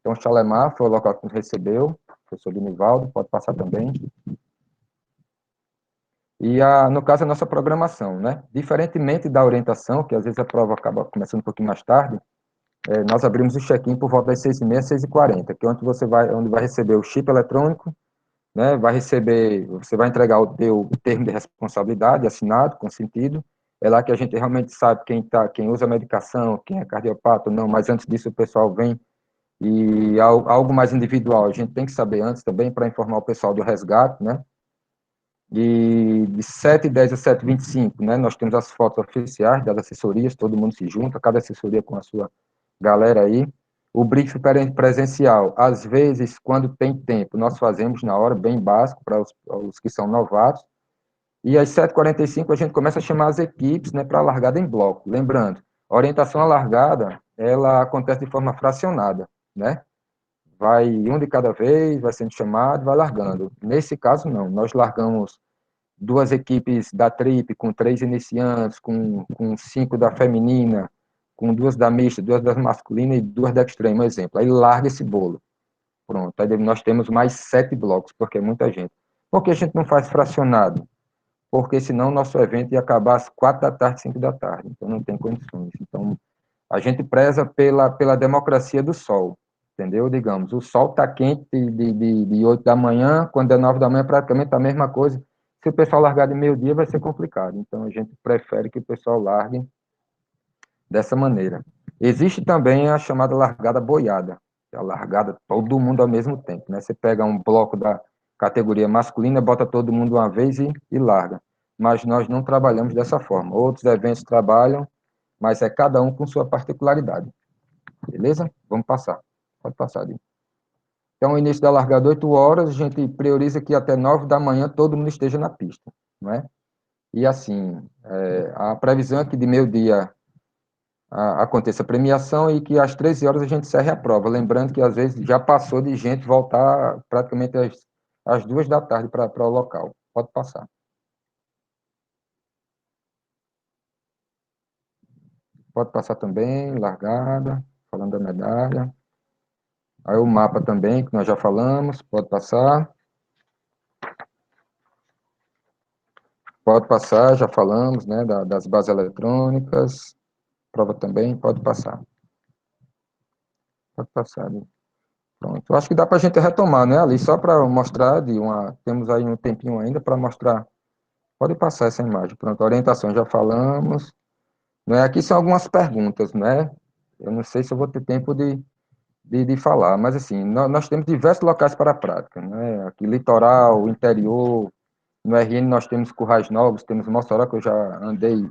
Então, o Chalemar foi o local que nos recebeu, o professor Dinivaldo, pode passar também. E, no caso, a nossa programação, né? Diferentemente da orientação, que às vezes a prova acaba começando um pouquinho mais tarde, nós abrimos o check-in por volta das 6h30, 6h40, que é onde vai receber o chip eletrônico, né? Você vai entregar o teu termo de responsabilidade, assinado, consentido. É lá que a gente realmente sabe quem usa a medicação, quem é cardiopata ou não, mas antes disso o pessoal vem E algo mais individual, a gente tem que saber antes também para informar o pessoal do resgate, né? E de 7h10 a 7h25, né? Nós temos as fotos oficiais das assessorias, todo mundo se junta, cada assessoria com a sua galera aí. O briefing presencial, às vezes, quando tem tempo, nós fazemos na hora, bem básico, para os que são novatos. E às 7h45 a gente começa a chamar as equipes, né, para a largada em bloco. Lembrando, a orientação à largada, ela acontece de forma fracionada, né? Vai um de cada vez, vai sendo chamado, vai largando. Nesse caso, não. Nós largamos duas equipes da trip, com 3 iniciantes, com 5 da feminina, com 2 da mista, 2 da masculina e 2 da extrema, exemplo. Aí larga esse bolo. Pronto. Aí nós temos mais 7 blocos, porque é muita gente. Por que a gente não faz fracionado? Porque senão o nosso evento ia acabar às 4 da tarde, 5 da tarde. Então não tem condições. Então, a gente preza pela democracia do sol, entendeu? Digamos, o sol está quente de 8 da manhã, quando é 9 da manhã, praticamente a mesma coisa. Se o pessoal largar de meio-dia, vai ser complicado. Então, a gente prefere que o pessoal largue dessa maneira. Existe também a chamada largada boiada, que é a largada todo mundo ao mesmo tempo, né? Você pega um bloco da categoria masculina, bota todo mundo uma vez e larga. Mas nós não trabalhamos dessa forma. Outros eventos trabalham, mas é cada um com sua particularidade. Beleza? Vamos passar. Pode passar, ali. Então, o início da largada 8 horas, a gente prioriza que até 9 da manhã todo mundo esteja na pista, não é? E assim, a previsão é que de meio-dia aconteça a premiação e que às 13 horas a gente encerre a prova. Lembrando que às vezes já passou de gente voltar praticamente às 2 da tarde para o local. Pode passar. Pode passar também, largada, falando da medalha. Aí o mapa também, que nós já falamos, pode passar. Pode passar, já falamos, né, das bases eletrônicas. Prova também, pode passar. Pode passar. Ali. Pronto. Eu acho que dá para a gente retomar, né, ali, só para mostrar, temos aí um tempinho ainda para mostrar. Pode passar essa imagem. Pronto, orientação já falamos. Né, aqui são algumas perguntas, né? Eu não sei se eu vou ter tempo de falar, mas assim, nós temos diversos locais para a prática, né? Aqui, litoral, interior, no RN nós temos Currais Novos, temos Mossoró, que eu já andei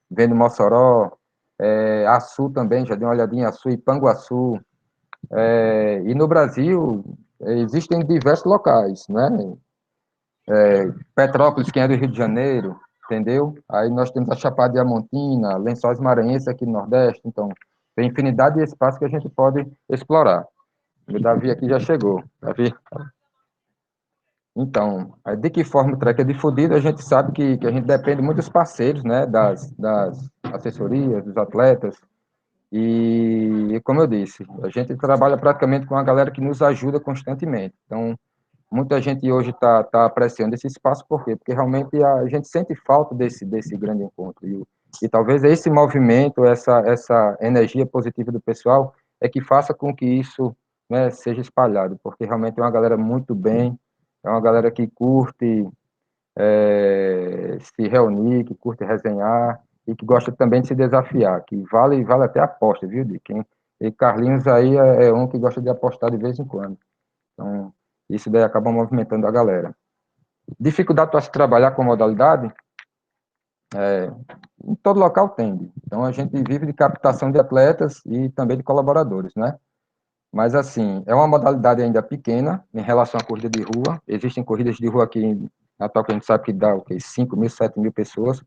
vendo Mossoró, Açu também, já dei uma olhadinha em Açu, Ipanguaçu, e no Brasil existem diversos locais, né? Petrópolis, quem é do Rio de Janeiro, entendeu? Aí nós temos a Chapada Diamantina, Lençóis Maranhenses aqui no Nordeste, então tem infinidade de espaços que a gente pode explorar. O Davi aqui já chegou, Davi. Então, de que forma o track é difundido, a gente sabe que a gente depende muito dos parceiros, né, das assessorias, dos atletas, e como eu disse, a gente trabalha praticamente com a galera que nos ajuda constantemente. Então, muita gente hoje está apreciando esse espaço, por quê? Porque realmente a gente sente falta desse grande encontro, e talvez esse movimento, essa energia positiva do pessoal, é que faça com que isso, né, seja espalhado, porque realmente é uma galera muito bem, é uma galera que curte se reunir, que curte resenhar, e que gosta também de se desafiar, que vale até a aposta, viu, Dick? E Carlinhos aí é um que gosta de apostar de vez em quando. Então, isso daí acaba movimentando a galera. Dificuldade para se trabalhar com modalidade? Em todo local tem. Então, a gente vive de captação de atletas e também de colaboradores, né? Mas, assim, é uma modalidade ainda pequena em relação à corrida de rua. Existem corridas de rua aqui em Natal que a gente sabe que dá, 5 mil, 7 mil pessoas.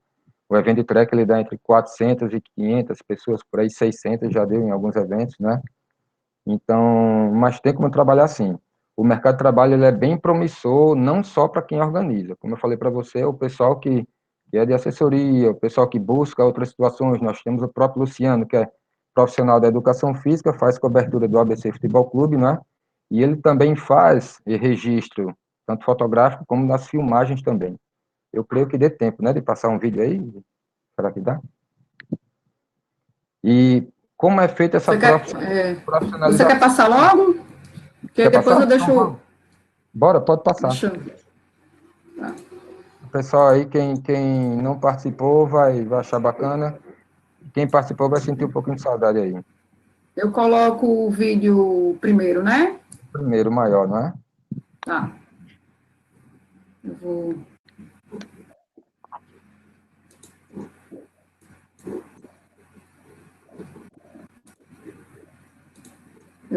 O evento de track, ele dá entre 400 e 500 pessoas, por aí 600 já deu em alguns eventos, né? Então, mas tem como trabalhar assim. O mercado de trabalho ele é bem promissor, não só para quem organiza. Como eu falei para você, é o pessoal que é de assessoria, o pessoal que busca outras situações. Nós temos o próprio Luciano, que é profissional da educação física, faz cobertura do ABC Futebol Clube, né? E ele também faz registro, tanto fotográfico como nas filmagens também. Eu creio que dê tempo, né, de passar um vídeo aí. Será que dá? E como é feita essa Você quer passar logo? Porque Quer depois passar? eu deixo. Então, bora, pode passar. Tá. O pessoal aí, quem não participou, vai achar bacana. Quem participou vai sentir um pouquinho de saudade aí. Eu coloco o vídeo primeiro, né? Primeiro maior, não é? Tá. Eu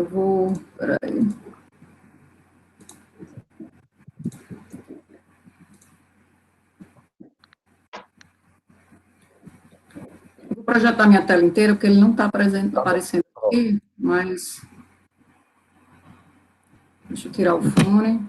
vou... Peraí. Eu vou projetar minha tela inteira, porque ele não está aparecendo aqui, mas... Deixa eu tirar o fone.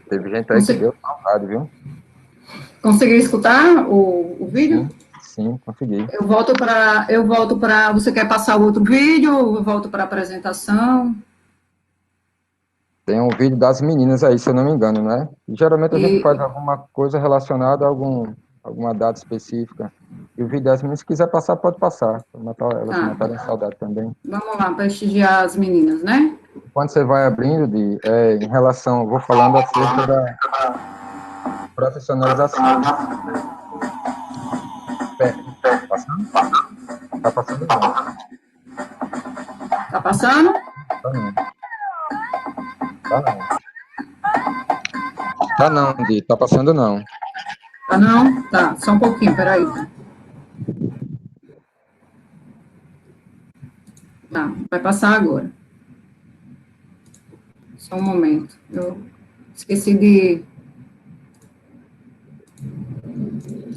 Teve gente aí que deu saudade, viu? Conseguiu escutar o vídeo? Sim, consegui. Eu volto para, você quer passar o outro vídeo? Ou eu volto para a apresentação? Tem um vídeo das meninas aí, se eu não me engano, né? E geralmente a gente faz alguma coisa relacionada a alguma data específica. E o vídeo das meninas, se quiser passar, pode passar. Elas matarem a saudade também. Vamos lá, prestigiar as meninas, né? Quando você vai abrindo, em relação, vou falando acerca da profissionalização. Tá passando? Tá passando não. Tá passando? Tá não. Tá não. Tá não, Di. Tá passando não. Tá não? Tá, só um pouquinho, peraí. Tá, vai passar agora. Só um momento. Eu esqueci de...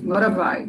Agora vai.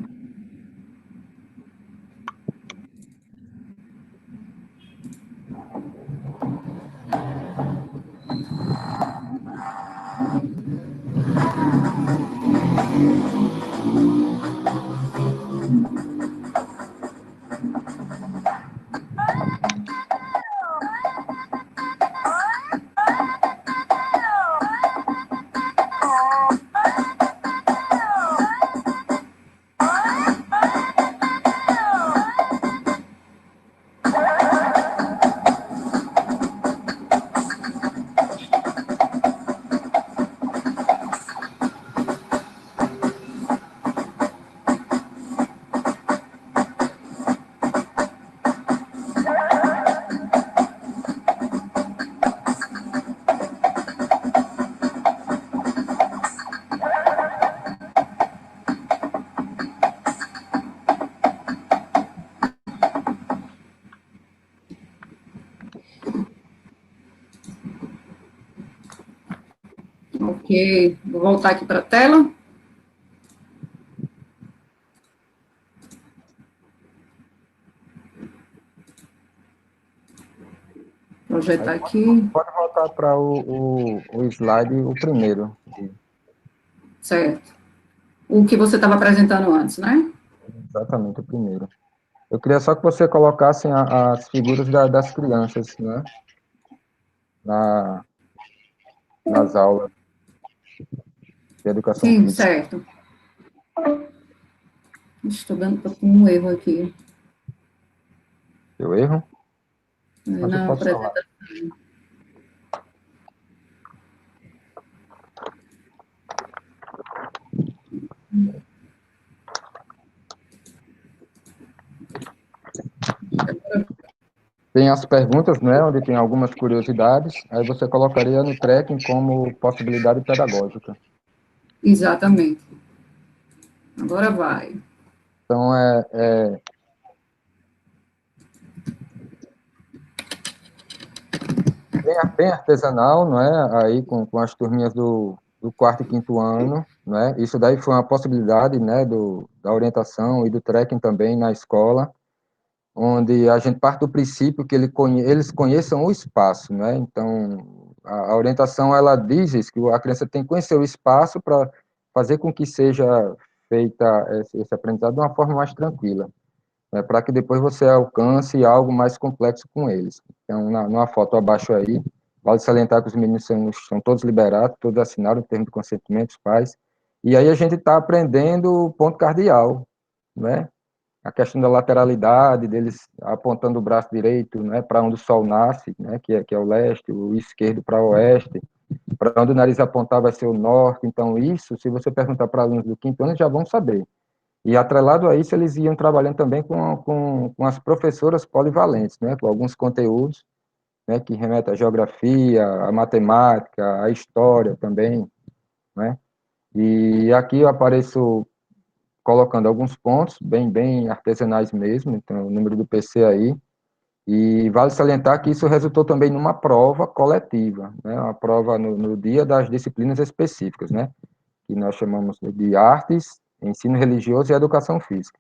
Ok, vou voltar aqui para a tela. Projetar aqui. Pode voltar para o slide, o primeiro. Certo. O que você estava apresentando antes, né? Exatamente, o primeiro. Eu queria só que você colocasse as figuras das crianças, né? Nas aulas de educação Sim, física. certo. Estou dando um erro aqui. Deu erro? Mas eu Não, posso falar. apresenta. Tem as perguntas, né, onde tem algumas curiosidades, aí você colocaria no tracking como possibilidade pedagógica. Exatamente. Agora vai. Então, é bem artesanal, não é? Aí com as turminhas do quarto e quinto ano, né? Isso daí foi uma possibilidade, né, da orientação e do trekking também na escola, onde a gente parte do princípio que eles conheçam o espaço, né? Então, a orientação, ela diz isso, que a criança tem que conhecer o espaço para fazer com que seja feita esse aprendizado de uma forma mais tranquila, né? Para que depois você alcance algo mais complexo com eles. Então, numa foto abaixo aí, vale salientar que os meninos são todos liberados, todos assinaram o termo de consentimento, os pais, e aí a gente está aprendendo o ponto cardeal, né? A questão da lateralidade, deles apontando o braço direito, né, para onde o sol nasce, né, que é o leste, o esquerdo para o oeste, para onde o nariz apontar vai ser o norte. Então, isso, se você perguntar para alunos do quinto ano, já vão saber. E atrelado a isso, eles iam trabalhando também com as professoras polivalentes, né, com alguns conteúdos, né, que remetem à geografia, à matemática, à história também, né. E aqui eu apareço colocando alguns pontos, bem artesanais mesmo, então o número do PC aí, e vale salientar que isso resultou também numa prova coletiva, né, uma prova no dia das disciplinas específicas, né, que nós chamamos de artes, ensino religioso e educação física.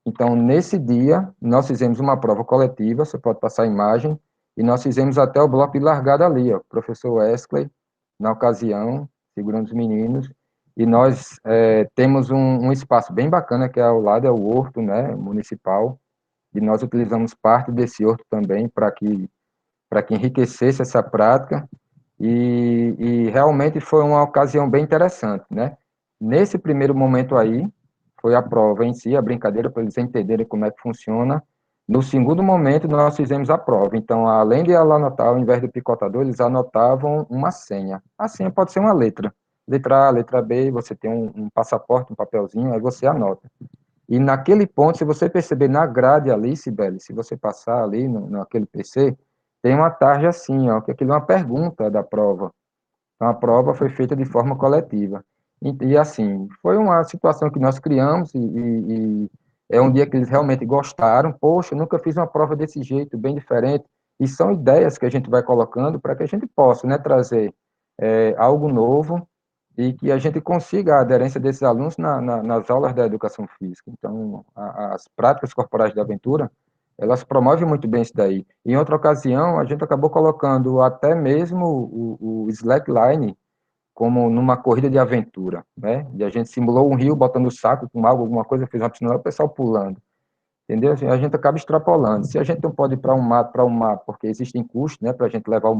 Então, nesse dia, nós fizemos uma prova coletiva, você pode passar a imagem, e nós fizemos até o bloco de largada ali, ó, o professor Wesley, na ocasião, segurando os meninos, e nós temos um espaço bem bacana, que é ao lado, é o horto, né, municipal, e nós utilizamos parte desse horto também para que enriquecesse essa prática, e realmente foi uma ocasião bem interessante, né? Nesse primeiro momento aí, foi a prova em si, a brincadeira, para eles entenderem como é que funciona. No segundo momento, nós fizemos a prova. Então, além de ela anotar, ao invés do picotador, eles anotavam uma senha. A senha pode ser uma letra. Letra A, letra B, você tem um passaporte, um papelzinho, aí você anota. E naquele ponto, se você perceber na grade ali, Sibeli, se você passar ali naquele PC, tem uma tarja assim, ó, que aquilo é uma pergunta da prova. Então, a prova foi feita de forma coletiva. E assim, foi uma situação que nós criamos e é um dia que eles realmente gostaram. Poxa, eu nunca fiz uma prova desse jeito, bem diferente. E são ideias que a gente vai colocando para que a gente possa, né, trazer algo novo e que a gente consiga a aderência desses alunos nas aulas da educação física. Então, as práticas corporais da aventura, elas promovem muito bem isso daí. Em outra ocasião, a gente acabou colocando até mesmo o slackline como numa corrida de aventura, né? E a gente simulou um rio botando o saco com água, alguma coisa, fez uma piscina, o pessoal pulando, entendeu? Assim, a gente acaba extrapolando. Se a gente não pode ir para um mar, porque existem custos, né, para a gente levar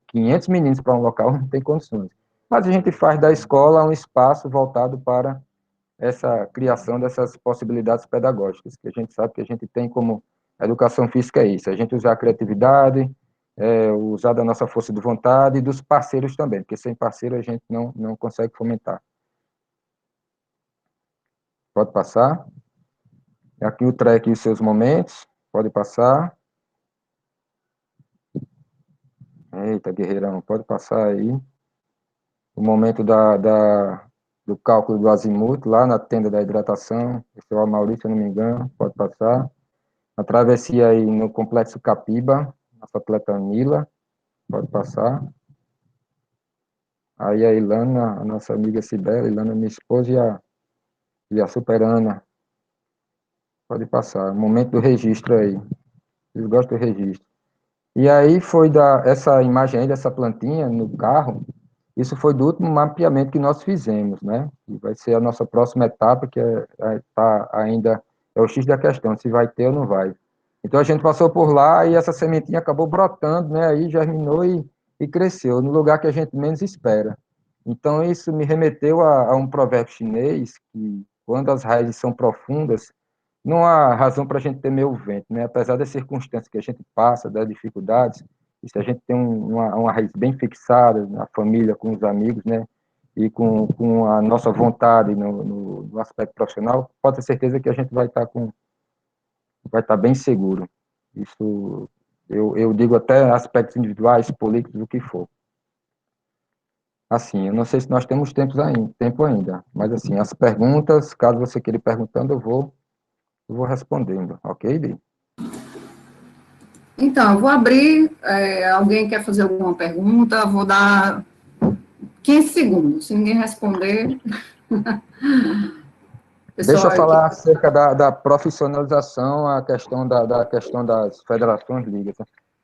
500 meninos para um local, não tem condições. Mas a gente faz da escola um espaço voltado para essa criação dessas possibilidades pedagógicas, que a gente sabe que a gente tem como educação física é isso, a gente usar a criatividade, usar da nossa força de vontade e dos parceiros também, porque sem parceiro a gente não consegue fomentar. Pode passar. Aqui o track e os seus momentos, pode passar. Eita, guerreirão, pode passar aí. O momento do cálculo do azimuth, lá na tenda da hidratação, esse é o Maurício, se eu não me engano, pode passar. A travessia aí no Complexo Capiba, nossa atleta Mila, pode passar. Aí a Ilana, a nossa amiga Cibele, Ilana, minha esposa, e a Super Ana. Pode passar. Momento do registro aí. Eles gostam do registro. E aí foi essa imagem aí dessa plantinha no carro, isso foi do último mapeamento que nós fizemos, né? E vai ser a nossa próxima etapa, que tá ainda, é o X da questão, se vai ter ou não vai. Então a gente passou por lá e essa sementinha acabou brotando, né? Aí germinou e cresceu, no lugar que a gente menos espera. Então isso me remeteu a um provérbio chinês, que quando as raízes são profundas, não há razão para a gente temer o vento, né? Apesar das circunstâncias que a gente passa, das dificuldades, e se a gente tem uma raiz bem fixada na família, com os amigos, né? E com a nossa vontade no aspecto profissional, pode ter certeza que a gente vai estar bem seguro. Isso eu digo até aspectos individuais, políticos, o que for. Assim, eu não sei se nós temos tempo ainda, mas assim, as perguntas, caso você queira ir perguntando, eu vou respondendo, ok, Bi? Então, eu vou abrir, alguém quer fazer alguma pergunta, vou dar 15 segundos, se ninguém responder, Deixa eu pessoal aqui. falar acerca da profissionalização, a questão da questão das federações, ligas.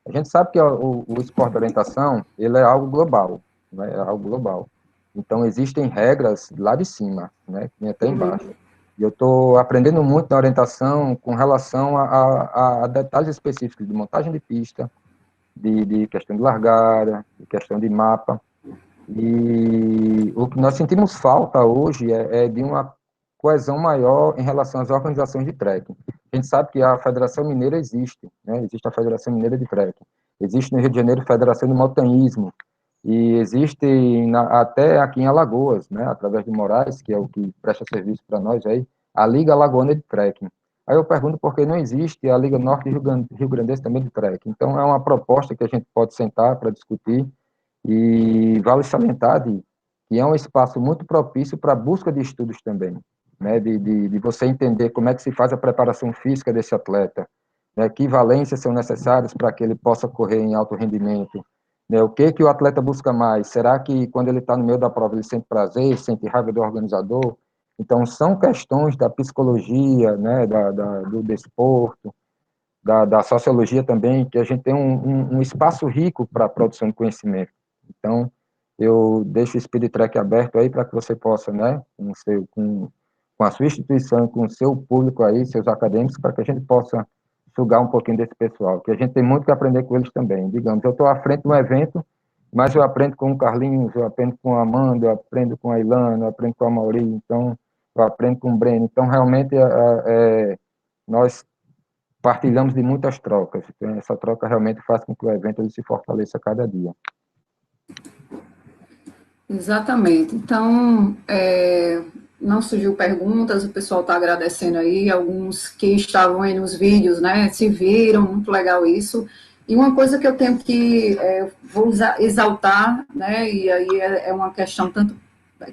A gente sabe que o esporte de orientação, ele é algo global, né? É algo global. Então, existem regras lá de cima, né? Que vem até embaixo. E eu estou aprendendo muito na orientação com relação a detalhes específicos de montagem de pista, de questão de largada, de questão de mapa. E o que nós sentimos falta hoje é de uma coesão maior em relação às organizações de trekking. A gente sabe que a Federação Mineira existe, né? Existe a Federação Mineira de Trekking. Existe no Rio de Janeiro a Federação de Montanhismo. E existe até aqui em Alagoas, né? Através de Moraes, que é o que presta serviço para nós aí, a Liga Alagoana de Trekking. Aí eu pergunto por que não existe a Liga Norte Rio Grandense também de Trekking. Então é uma proposta que a gente pode sentar para discutir e vale salientar que é um espaço muito propício para a busca de estudos também, né, de você entender como é que se faz a preparação física desse atleta, né, que valências são necessárias para que ele possa correr em alto rendimento, né, o que o atleta busca mais, será que quando ele está no meio da prova ele sente prazer, sente raiva do organizador? Então são questões da psicologia, né, do desporto, da sociologia também, que a gente tem um espaço rico para a produção de conhecimento. Então, eu deixo o Speed Track aberto aí para que você possa, né, com a sua instituição, com o seu público aí, seus acadêmicos, para que a gente possa sugar um pouquinho desse pessoal, que a gente tem muito que aprender com eles também. Digamos, eu estou à frente de um evento, mas eu aprendo com o Carlinhos, eu aprendo com a Amanda, eu aprendo com a Ilana, eu aprendo com a Mauri, então, eu aprendo com o Breno. Então, realmente, nós partilhamos de muitas trocas. Então, essa troca realmente faz com que o evento ele se fortaleça a cada dia. Exatamente. Então, não surgiu perguntas, o pessoal está agradecendo aí, alguns que estavam aí nos vídeos, né, se viram, muito legal isso. E uma coisa que eu tenho que, vou exaltar, né, e aí é uma questão tanto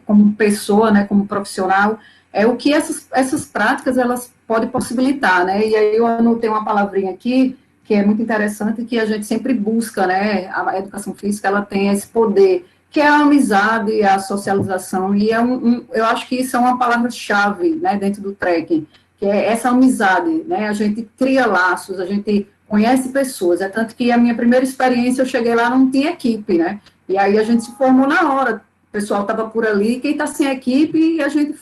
como pessoa, né, como profissional, é o que essas práticas, elas podem possibilitar, né, e aí eu anotei uma palavrinha aqui, que é muito interessante, que a gente sempre busca, né, a educação física, ela tem esse poder, que é a amizade, a socialização, e eu acho que isso é uma palavra-chave, né, dentro do trekking, que é essa amizade, né, a gente cria laços, a gente conhece pessoas, é tanto que a minha primeira experiência, eu cheguei lá, não tinha equipe, né, e aí a gente se formou na hora, o pessoal estava por ali, quem está sem equipe, e a gente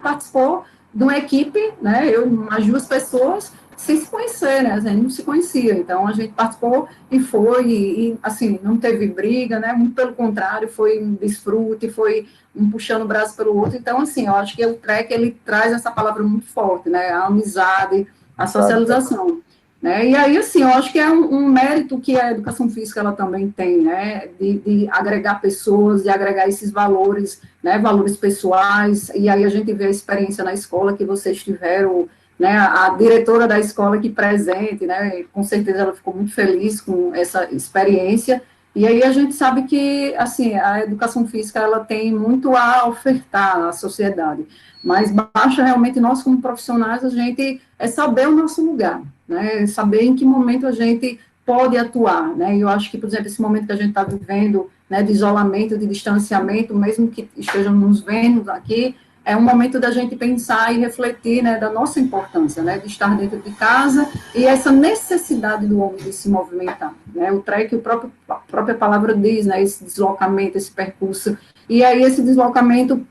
participou de uma equipe, né, eu, mais duas pessoas, sem se conhecer, né, a gente não se conhecia, então a gente participou e foi, e assim, não teve briga, né, muito pelo contrário, foi um desfrute, foi um puxando o braço pelo outro, então assim, eu acho que o trek, ele traz essa palavra muito forte, né, a amizade, a socialização, né, e aí assim, eu acho que é um mérito que a educação física, ela também tem, né, de agregar pessoas, de agregar esses valores, né, valores pessoais, e aí a gente vê a experiência na escola que vocês tiveram, né, a diretora da escola aqui presente, né, com certeza ela ficou muito feliz com essa experiência, e aí a gente sabe que, assim, a educação física, ela tem muito a ofertar à sociedade, mas basta realmente nós, como profissionais, a gente saber o nosso lugar, né, saber em que momento a gente pode atuar, né, e eu acho que, por exemplo, esse momento que a gente está vivendo né, de isolamento, de distanciamento, mesmo que estejam nos vendo aqui, é um momento da gente pensar e refletir, né, da nossa importância, né, de estar dentro de casa e essa necessidade do homem de se movimentar, né, o trek, a própria palavra diz, né, esse deslocamento, esse percurso, e aí esse deslocamento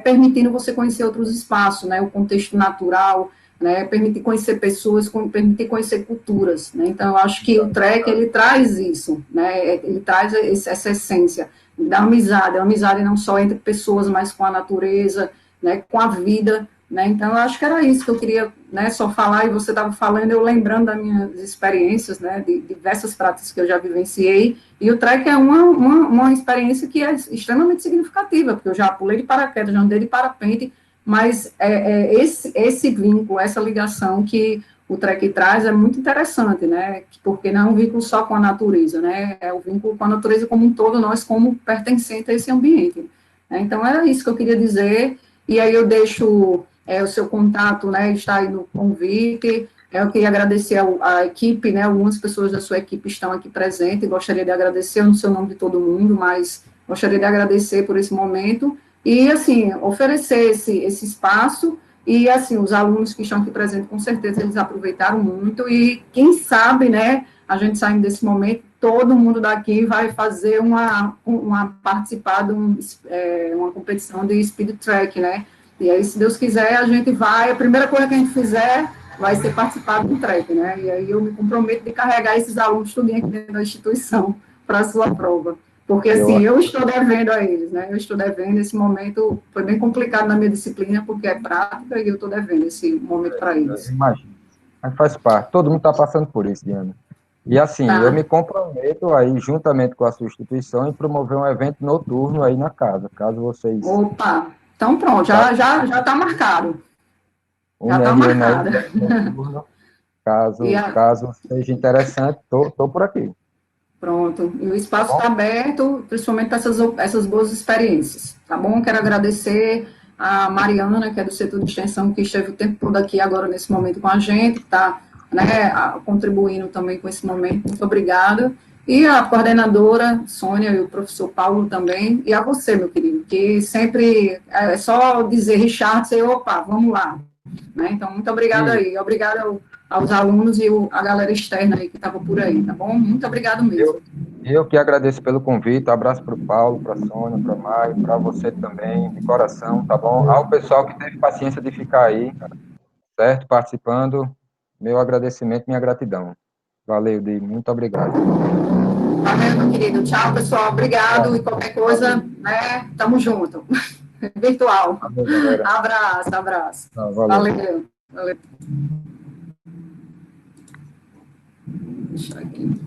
permitindo você conhecer outros espaços, né, o contexto natural, né, permitir conhecer pessoas, permitir conhecer culturas, né, então eu acho que o trek, ele traz isso, né, ele traz essa essência da amizade, a amizade não só entre pessoas, mas com a natureza, né, com a vida, né, então eu acho que era isso que eu queria, né, só falar, e você estava falando, eu lembrando das minhas experiências, né, de diversas práticas que eu já vivenciei, e o trek é uma experiência que é extremamente significativa, porque eu já pulei de paraquedas, já andei de parapente, mas esse vínculo, essa ligação que o trek traz é muito interessante, né, porque não é um vínculo só com a natureza, né, é o vínculo com a natureza como um todo, nós como pertencentes a esse ambiente, né, então era isso que eu queria dizer, e aí eu deixo o seu contato, né, está aí no convite. Eu queria agradecer a equipe, né, algumas pessoas da sua equipe estão aqui presentes, gostaria de agradecer, eu não sei o nome de todo mundo, mas gostaria de agradecer por esse momento, e, assim, oferecer esse espaço, e, assim, os alunos que estão aqui presentes, com certeza, eles aproveitaram muito, e quem sabe, né, a gente saindo desse momento, todo mundo daqui vai fazer participar de uma competição de speed track, né, e aí, se Deus quiser, a gente vai, a primeira coisa que a gente fizer vai ser participar do track, né, e aí eu me comprometo de carregar esses alunos tudo aqui dentro da instituição para a sua prova, porque, assim, eu estou devendo a eles, né, eu estou devendo, esse momento foi bem complicado na minha disciplina, porque é prática, e eu estou devendo esse momento para eles. Imagina, mas faz parte, todo mundo está passando por isso, Diana. E assim, Tá. eu me comprometo aí, juntamente com a sua instituição, em promover um evento noturno aí na casa, caso vocês... Opa, então pronto, já está marcado. Já está reúne aí, marcado. noturno, E caso seja interessante, estou por aqui. Pronto, e o espaço está aberto, principalmente para essas boas experiências, tá bom? Quero agradecer a Mariana, que é do setor de extensão, que esteve o tempo todo aqui agora nesse momento com a gente, está, né, contribuindo também com esse momento, muito obrigada. E a coordenadora, Sônia, e o professor Paulo também, e a você, meu querido, que sempre é só dizer, Richard, você, opa, vamos lá. Né? Então, muito obrigada aí, obrigada aos alunos e a galera externa aí que estava por aí, tá bom? Muito obrigado mesmo. Eu que agradeço pelo convite, um abraço para o Paulo, para a Sônia, para a Mai, para você também, de coração, tá bom? Ao pessoal que teve paciência de ficar aí, certo? Participando, meu agradecimento, minha gratidão. Valeu, Di, muito obrigado. Valeu, meu querido. Tchau, pessoal. Obrigado. E qualquer coisa, né? Tamo junto. Virtual. Valeu, galera. Abraço, abraço. Valeu. Valeu. Deixa aqui.